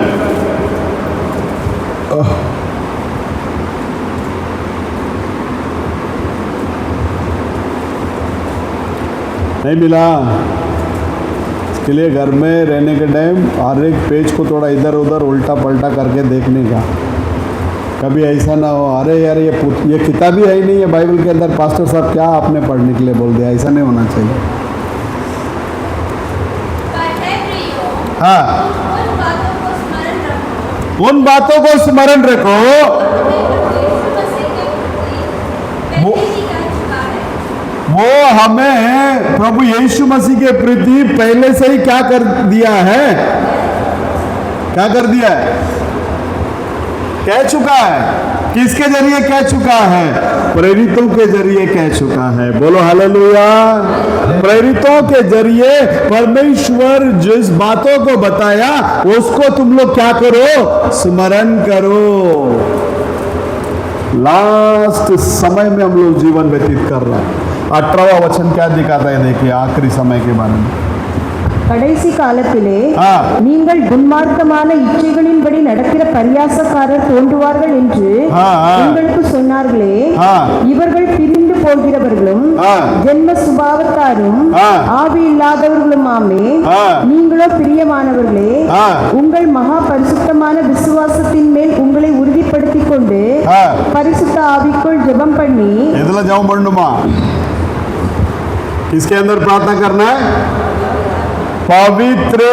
नहीं मिला? इसके लिए घर में रहने के टाइम हर एक पेज को थोड़ा इधर उधर उल्टा पलटा करके देखने का। कभी ऐसा ना हो अरे यार ये किताब ही है ही नहीं है बाइबल के अंदर, पास्टर साहब क्या आपने पढ़ने के लिए बोल दिया। ऐसा नहीं होना चाहिए। हाँ उन बातों को स्मरण रखो वो हमें प्रभु यीशु मसीह के प्रति पहले से ही क्या कर दिया है, क्या कर दिया है, कह चुका है। किसके जरिए कह चुका है? प्रेरितों के जरिए कह चुका है। बोलो हालेलुया। प्रेरितों के जरिए परमेश्वर जिस बातों को बताया उसको तुम लोग क्या करो, स्मरण करो। लास्ट समय में हम लोग जीवन व्यतीत कर रहे हैं। 18वां वचन क्या दिखाता है, देखिए आखिरी समय के बारे में। கடைசி காலத்திலே ஆ. நீங்கள் துன்மார்க்கமான இச்சைகளின்படி நடக்கிற பரியாசக்காரர் தோன்றுவார்கள் என்று ஆ, ஆ. உங்களுக்கு சொன்னார்களே, ஆ. இவர்கள் பிரிந்து போகிறவர்களும் ஆ. ஜென்ம சுபாவத்தாரும் ஆ. ஆவி இல்லாதவர்களுமாமே, ஆ. நீங்களோ பிரியமானவர்களே, ஆ. உங்கள் மகா பரிசுத்தமான விசுவாசத்தின் மேல் உங்களை உறுதிப்படுத்திக் கொண்டு ஆ. பரிசுத்த ஆவிக்குள் ஜெபம் பண்ணி इधर जाओ बढ़नुमा। किसके अंदर प्रार्थना करना है? पवित्र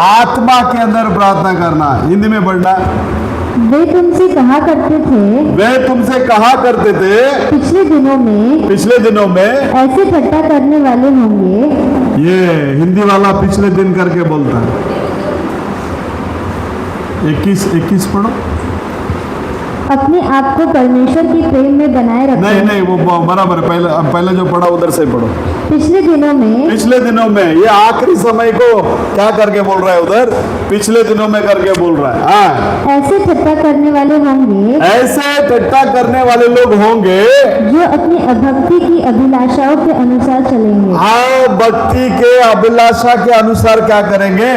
आत्मा के अंदर प्रार्थना करना। हिंदी में पढ़ना। वे तुमसे कहा करते थे, वे तुमसे कहा करते थे पिछले दिनों में ऐसे ठट्टा करने वाले होंगे। ये हिंदी वाला पिछले दिन करके बोलता है। 21 पढ़ो। अपने आप को परमेश्वर की प्रेम में बनाए रखो। नहीं वो बराबर, पहले जो पढ़ा उधर से पढ़ो। पिछले दिनों में ये आखिरी समय को क्या करके बोल रहा है उधर, पिछले दिनों में करके बोल रहा है। हाँ, ऐसे ठट्टा करने वाले होंगे, ऐसे ठट्टा करने वाले लोग होंगे जो अपनी अभक्ति की अभिलाषाओं के अनुसार चलेंगे। हाँ, भक्ति के अभिलाषा के अनुसार क्या करेंगे?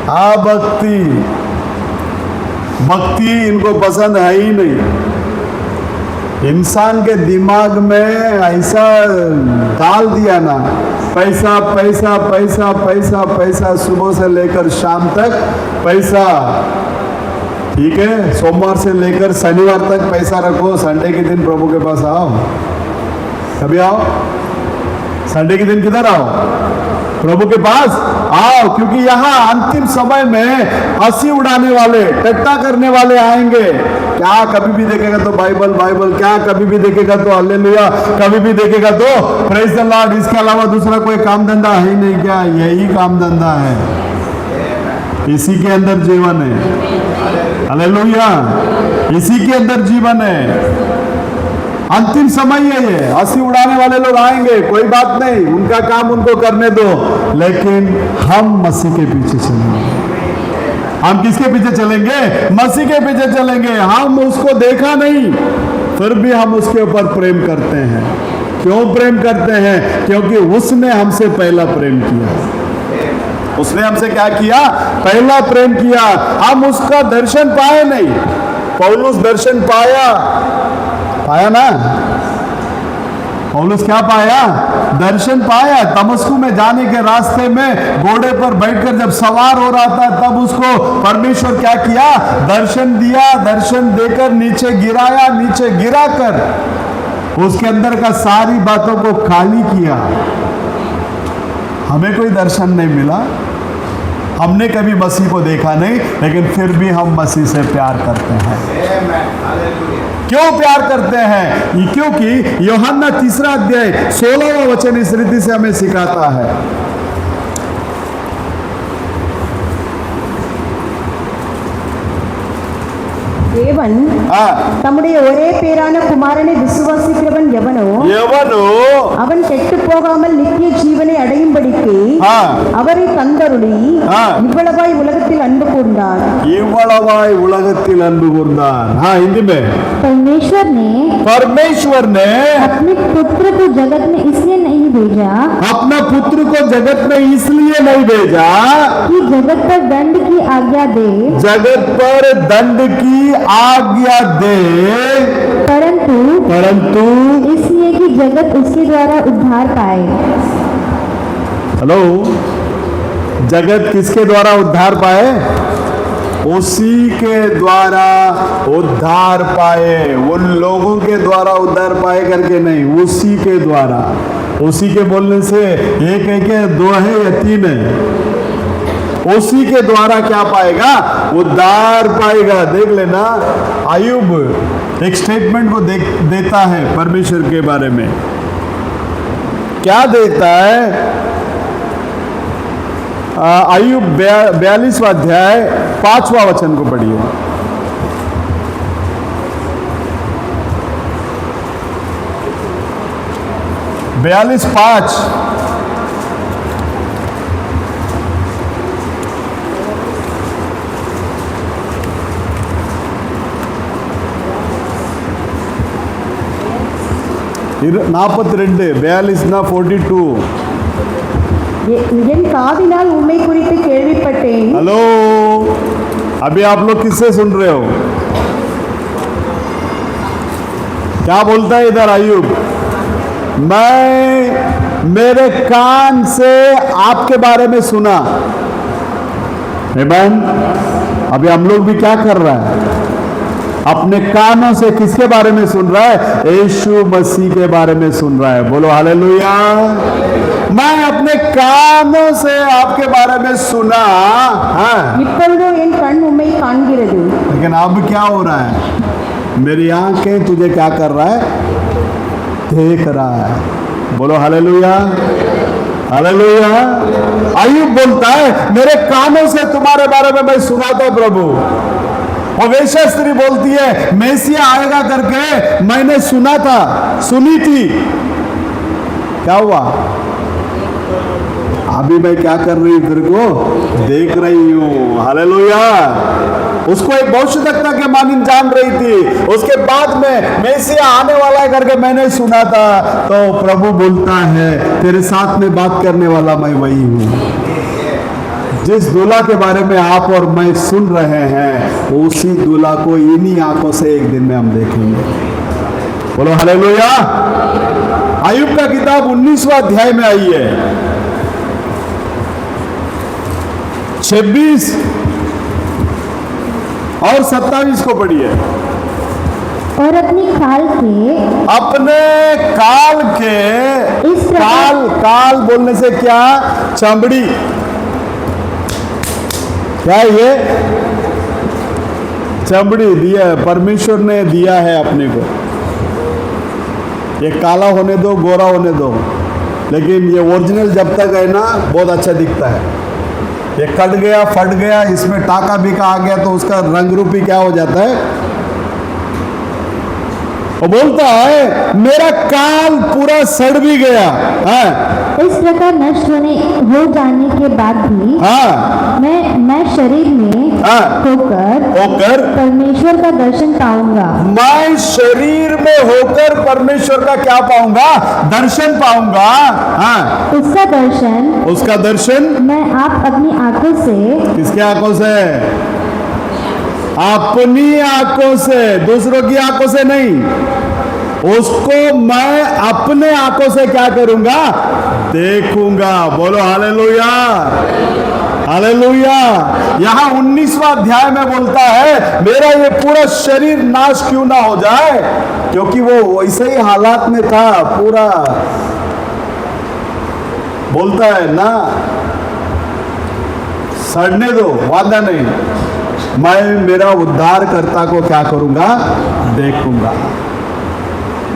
हाँ, भक्ति इनको पसंद है ही नहीं। इंसान के दिमाग में ऐसा डाल दिया ना, पैसा पैसा पैसा पैसा पैसा, सुबह से लेकर शाम तक पैसा। ठीक है, सोमवार से लेकर शनिवार तक पैसा रखो, संडे के दिन प्रभु के पास आओ। कभी आओ, संडे के दिन किधर आओ? प्रभु के पास आओ, क्योंकि यहाँ अंतिम समय में हंसी उड़ाने वाले, टट्टा करने वाले आएंगे। क्या कभी भी देखेगा तो बाइबल, क्या कभी भी देखेगा तो हालेलुया, कभी भी देखेगा तो प्रेज द लॉर्ड। इसके अलावा दूसरा कोई काम धंधा है ही नहीं क्या? यही काम धंधा है, इसी के अंदर जीवन है। हालेलुया, इसी के अंदर जीवन है। अंतिम समय है ये, हंसी उड़ाने वाले लोग आएंगे, कोई बात नहीं, उनका काम उनको करने दो, लेकिन हम मसीह के पीछे चलेंगे। हम किसके पीछे चलेंगे? मसीह के पीछे चलेंगे। हम उसको देखा नहीं, फिर भी हम उसके ऊपर प्रेम करते हैं। क्यों प्रेम करते हैं? क्योंकि उसने हमसे पहला प्रेम किया। उसने हमसे क्या किया? पहला प्रेम किया। हम उसका दर्शन पाए नहीं, पौलुस दर्शन पाया ना। पौलुस क्या पाया? दर्शन पाया। दमस्कू में जाने के रास्ते में घोड़े पर बैठकर जब सवार हो रहा था, तब उसको परमेश्वर क्या किया? दर्शन दिया। दर्शन देकर नीचे गिराया, नीचे गिराकर उसके अंदर का सारी बातों को खाली किया। हमें कोई दर्शन नहीं मिला, हमने कभी मसीह को देखा नहीं, लेकिन फिर भी हम मसीह से प्यार करते हैं। क्यों प्यार करते हैं? क्योंकि यूहन्ना 3 अध्याय 16वां वचन इस रीति से हमें सिखाता है। தேவன் தம்முடைய ஒரே பேரான குமாரனை விசுவாசிக்கிறவன் எவனோ அவன் கெட்டு போகாமல் நித்திய ஜீவனை அடையும்படிக்கு அவரை தந்தருளி இவ்வளவாய் உலகத்தில் அன்பு கூர்ந்தார்। हाँ, हिंदी में परमेश्वर ने अपने पुत्र को जगत में इसलिए नहीं भेजा, अपना पुत्र को जगत में इसलिए नहीं भेजा कि जगत पर दंड की आज्ञा दे, जगत पर दंड की आज्ञा दे, परंतु इसलिए कि जगत उसके द्वारा उद्धार पाए। हेलो, जगत किसके द्वारा उद्धार पाए? उसी के द्वारा उद्धार पाए। उन लोगों के द्वारा उद्धार पाए करके नहीं, उसी के द्वारा। उसी के बोलने से एक है क्या, दो है या तीन है? उसी के द्वारा क्या पाएगा? उद्धार पाएगा। देख लेना, अय्यूब एक स्टेटमेंट को देता है परमेश्वर के बारे में। क्या देता है? अय्यूब 42वां अध्याय 5वां वचन को पढ़िए। बयालीस 5। நாற்பத்தி 42 என் காதினால் உம்மை குறித்து கேள்விப்பட்டேன்। हेलो, अभी आप लोग किससे सुन रहे हो? क्या बोलता है इधर अय्यूब? मैं मेरे कान से आपके बारे में सुना। आमीन। अभी हम लोग भी क्या कर रहा है? अपने कानों से किसके बारे में सुन रहा है? यीशु मसीह के बारे में सुन रहा है। बोलो हालेलुया। मैं अपने कानों से आपके बारे में सुना। हाँ, இப்பொழுதோ என் கண் உம்மை காண்கிறது। लेकिन अब क्या हो रहा है? मेरी आंखें तुझे क्या कर रहा है? देख रहा है। बोलो हालेलुया, हालेलुया। अय्यूब बोलता है, मेरे कानों से तुम्हारे बारे में मैं सुना था प्रभु। और वेश्या स्त्री बोलती है, मेसिया आएगा करके मैंने सुना था, सुनी थी। क्या हुआ? अभी मैं क्या कर रही हूं? तेरे को देख रही हूं। हालेलुया। उसको एक भविष्यवक्ता के मानिन जान रही थी। उसके बाद में मेसिया आने वाला है करके मैंने सुना था। तो प्रभु बोलता है, तेरे साथ में बात करने वाला मैं वही हूं। जिस दूल्हा के बारे में आप और मैं सुन रहे हैं, उसी दूल्हा को इन्हीं आंखों से एक दिन में हम देखेंगे। बोलो हालेलुया। अय्यूब का किताब 19वां अध्याय में आई है, 26 और 27 को पढ़िए। और अपने काल के इस काल बोलने से क्या? चमड़ी। क्या ये? चमड़ी दिया है, परमेश्वर ने दिया है अपने को। ये काला होने दो, गोरा होने दो, लेकिन ये ओरिजिनल जब तक है ना, बहुत अच्छा दिखता है। ये कट गया, फट गया, इसमें टाका बिका आ गया तो उसका रंग रूपी क्या हो जाता है? वो बोलता है, मेरा काल पूरा सड़ भी गया। हाँ, इस प्रकार नष्ट हो जाने के बाद भी हाँ, मैं शरीर में होकर परमेश्वर का दर्शन पाऊंगा। मैं शरीर में होकर परमेश्वर का क्या पाऊंगा? दर्शन पाऊंगा। हाँ, उसका दर्शन मैं आप अपनी आंखों से। किसके आंखों से? अपनी आंखों से, दूसरों की आंखों से नहीं। उसको मैं अपने आंखों से क्या करूंगा? देखूंगा। बोलो हालेलुया, हालेलुया। यहां 19वां अध्याय में बोलता है, मेरा ये पूरा शरीर नाश क्यों ना हो जाए, क्योंकि वो वैसे ही हालात में था पूरा। बोलता है ना, सड़ने दो, वादा नहीं, मैं मेरा उद्धारकर्ता को क्या करूंगा? देखूंगा।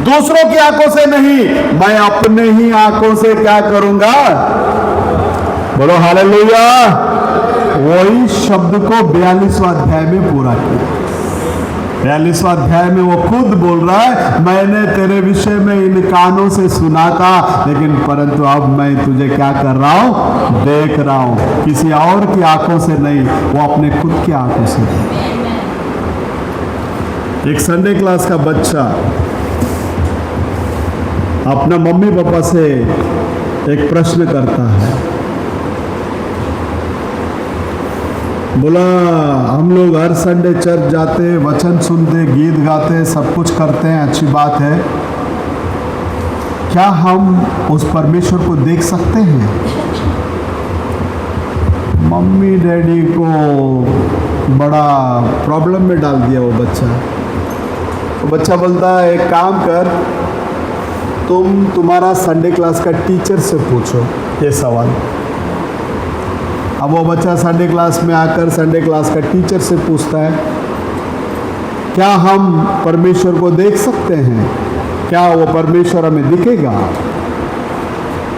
दूसरों की आंखों से नहीं, मैं अपने ही आंखों से क्या करूंगा? बोलो हालेलुया। वही शब्द को 42वां अध्याय में पूरा किया। 42वां अध्याय में वो खुद बोल रहा है, मैंने तेरे विषय में इन कानों से सुना था, लेकिन परंतु अब मैं तुझे क्या कर रहा हूं? देख रहा हूं। किसी और की आंखों से नहीं, वो अपने खुद की आंखों से। एक संडे क्लास का बच्चा अपना मम्मी पापा से एक प्रश्न करता है, बोला, हम लोग हर संडे चर्च जाते, वचन सुनते, गीत गाते, सब कुछ करते हैं, अच्छी बात है, क्या हम उस परमेश्वर को देख सकते हैं? मम्मी डैडी को बड़ा प्रॉब्लम में डाल दिया वो बच्चा। तो बच्चा बोलता है, एक काम कर, तुम्हारा संडे क्लास का टीचर से पूछो ये सवाल। अब वो बच्चा संडे क्लास में आकर संडे क्लास का टीचर से पूछता है, क्या हम परमेश्वर को देख सकते हैं? क्या वो परमेश्वर हमें दिखेगा?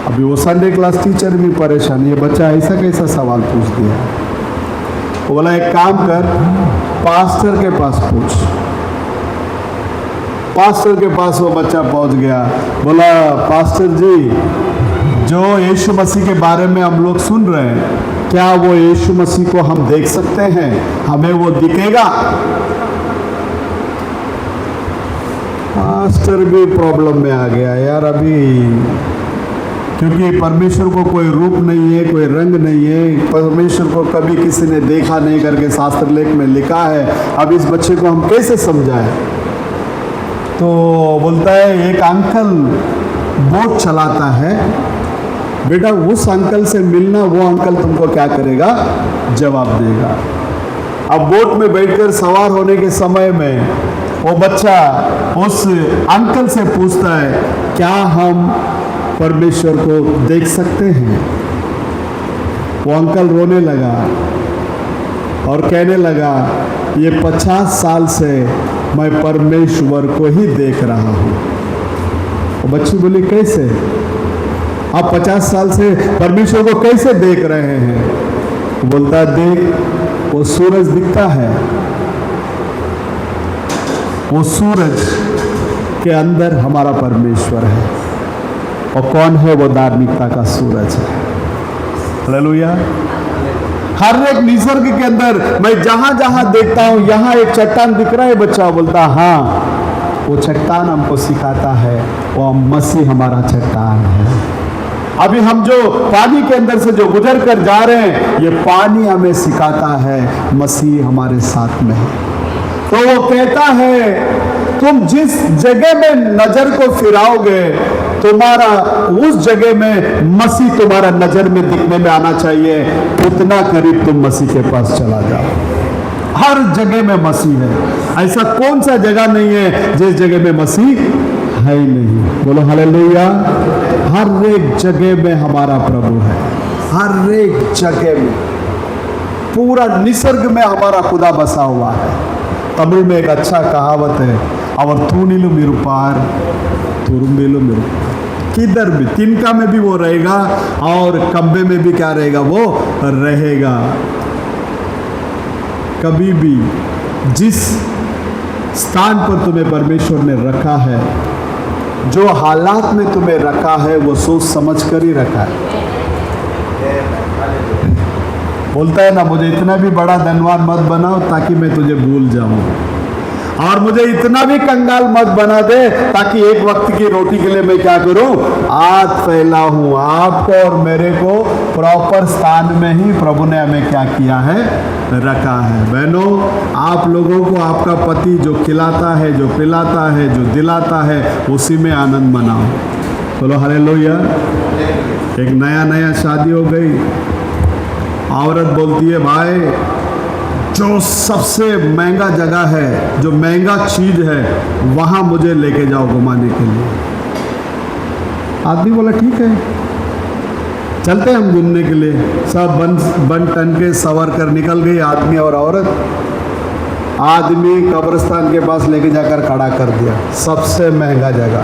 अभी वो संडे क्लास टीचर भी परेशान, ये बच्चा ऐसा कैसा सवाल पूछ दिया। वो बोला एक काम कर, पास्टर के पास पूछ। पास्टर के पास वो बच्चा पहुंच गया, बोला पास्टर जी, जो यीशु मसीह के बारे में हम लोग सुन रहे हैं, क्या वो यीशु मसीह को हम देख सकते हैं? हमें वो दिखेगा? पास्टर भी प्रॉब्लम में आ गया यार अभी, क्योंकि परमेश्वर को कोई रूप नहीं है, कोई रंग नहीं है, परमेश्वर को कभी किसी ने देखा नहीं करके शास्त्र लेख में लिखा है। अब इस बच्चे को हम कैसे समझाएं? तो बोलता है एक अंकल बोट चलाता है, बेटा उस अंकल से मिलना, वो अंकल तुमको क्या करेगा? जवाब देगा। अब बोट में बैठकर सवार होने के समय में वो बच्चा उस अंकल से पूछता है, क्या हम परमेश्वर को देख सकते हैं? वो अंकल रोने लगा और कहने लगा, ये 50 साल से मैं परमेश्वर को ही देख रहा हूँ। वो बच्ची बोली कैसे? आप 50 साल से परमेश्वर को कैसे देख रहे हैं? वो बोलता देख, वो सूरज दिखता है, वो सूरज के अंदर हमारा परमेश्वर है। और कौन है? वो धार्मिकता का सूरज है। हालेलुया। हर एक निसर्ग के अंदर मैं जहां जहां देखता हूं, यहां एक चट्टान दिख रहा है। बच्चा बोलता हाँ, वो चट्टान हमको सिखाता है, वो मसीह हमारा चट्टान है। अभी हम जो पानी के अंदर से जो गुजर कर जा रहे हैं, ये पानी हमें सिखाता है मसीह हमारे साथ में है। तो वो कहता है तुम जिस जगह में नजर को फिराओगे, तुम्हारा उस जगह में मसीह तुम्हारा नजर में दिखने में आना चाहिए। उतना करीब तुम मसीह के पास चला जाओ। हर जगह में मसीह है। ऐसा कौन सा जगह नहीं है जिस जगह में मसीह है ही नहीं? बोलो हालेलुया। हर एक जगह में हमारा प्रभु है, हर एक जगह में। पूरा निसर्ग में हमारा खुदा बसा हुआ है। तमिल में एक अच्छा कहावत है, और तूनिलु मिरुपार तुरुम्बिलु मिरु। किधर भी, तिनका में भी वो रहेगा और कब्बे में भी क्या रहेगा? वो रहेगा। कभी भी जिस स्थान पर तुम्हें परमेश्वर ने रखा है, जो हालात में तुम्हें रखा है, वो सोच समझ कर ही रखा है। बोलता है ना, मुझे इतना भी बड़ा धनवान मत बनाओ ताकि मैं तुझे भूल जाऊं, और मुझे इतना भी कंगाल मत बना दे ताकि एक वक्त की रोटी के लिए मैं क्या करूं? हाथ फैलाऊं। आपको और मेरे को प्रॉपर स्थान में ही प्रभु ने हमें क्या किया है? रखा है। बहनों, आप लोगों को आपका पति जो खिलाता है, जो पिलाता है, जो दिलाता है, उसी में आनंद मनाओ। बोलो हालेलुया। एक नया शादी हो गई, औरत बोलती है भाई जो सबसे महंगा जगह है, जो महंगा चीज है, वहां मुझे लेके जाओ घुमाने के लिए। आदमी बोला ठीक है, चलते हैं हम घूमने के लिए। सब बन टन के सवर कर निकल गई, आदमी और औरत। आदमी कब्रिस्तान के पास लेके जाकर खड़ा कर दिया, सबसे महंगा जगह।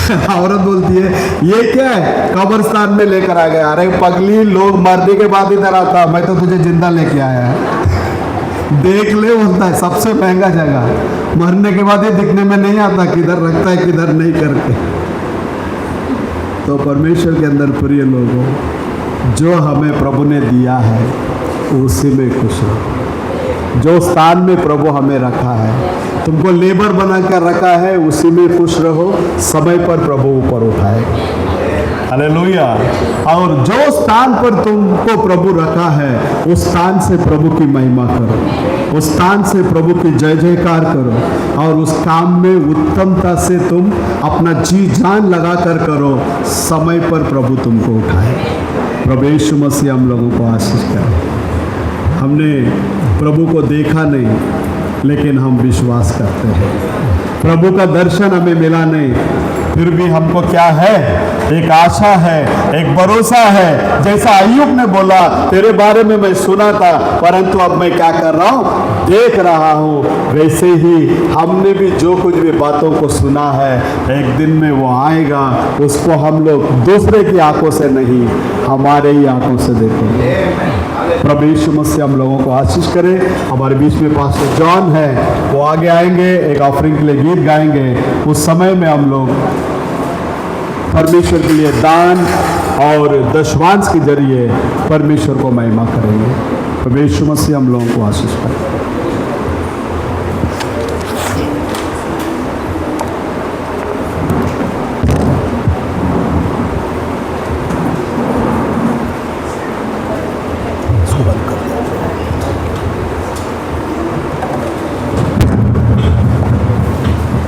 औरत बोलती है ये क्या है? कब्रिस्तान में लेकर आ गया। अरे पगली, लोग मरने के बाद इधर आता, मैं तो तुझे जिंदा लेके आया है। देख ले, बोलता है सबसे महंगा जगह। मरने के बाद ये दिखने में नहीं आता किधर रखता है किधर नहीं करके। तो परमेश्वर के अंदर प्रिय लोगों, जो हमें प्रभु ने दिया है उसी में खुश रहो। जो स्थान में प्रभु हमें रखा है, तुमको लेबर बना कर रखा है, उसी में खुश रहो। समय पर प्रभु ऊपर उठाए। हालेलुया। और जो स्थान पर तुमको प्रभु रखा है, उस स्थान से प्रभु की महिमा करो, उस स्थान से प्रभु की जय जयकार करो, और उस काम में उत्तमता से तुम अपना जी जान लगा कर करो। समय पर प्रभु तुमको उठाए। प्रभु यीशु मसीह हम लोगों को आशीष करे। हमने प्रभु को देखा नहीं, लेकिन हम विश्वास करते हैं। प्रभु का दर्शन हमें मिला नहीं, फिर भी हमको क्या है, एक आशा है, एक भरोसा है। जैसा अय्यूब ने बोला, तेरे बारे में मैं सुना था परंतु अब मैं क्या कर रहा हूँ, देख रहा हूँ। वैसे ही हमने भी जो कुछ भी बातों को सुना है, एक दिन में वो आएगा, उसको हम लोग दूसरे की आंखों से नहीं, हमारे ही आंखों से देखेंगे। प्रभु यीशु मसीह हम लोगों को आशीष करे। हमारे बीच में पास्टर जॉन है, वो आगे आएंगे, एक ऑफरिंग के लिए गीत गाएंगे। उस समय में हम लोग परमेश्वर के लिए दान और दशवांश के जरिए परमेश्वर को महिमा करेंगे। प्रभु यीशु मसीह हम लोगों को आशीष करे।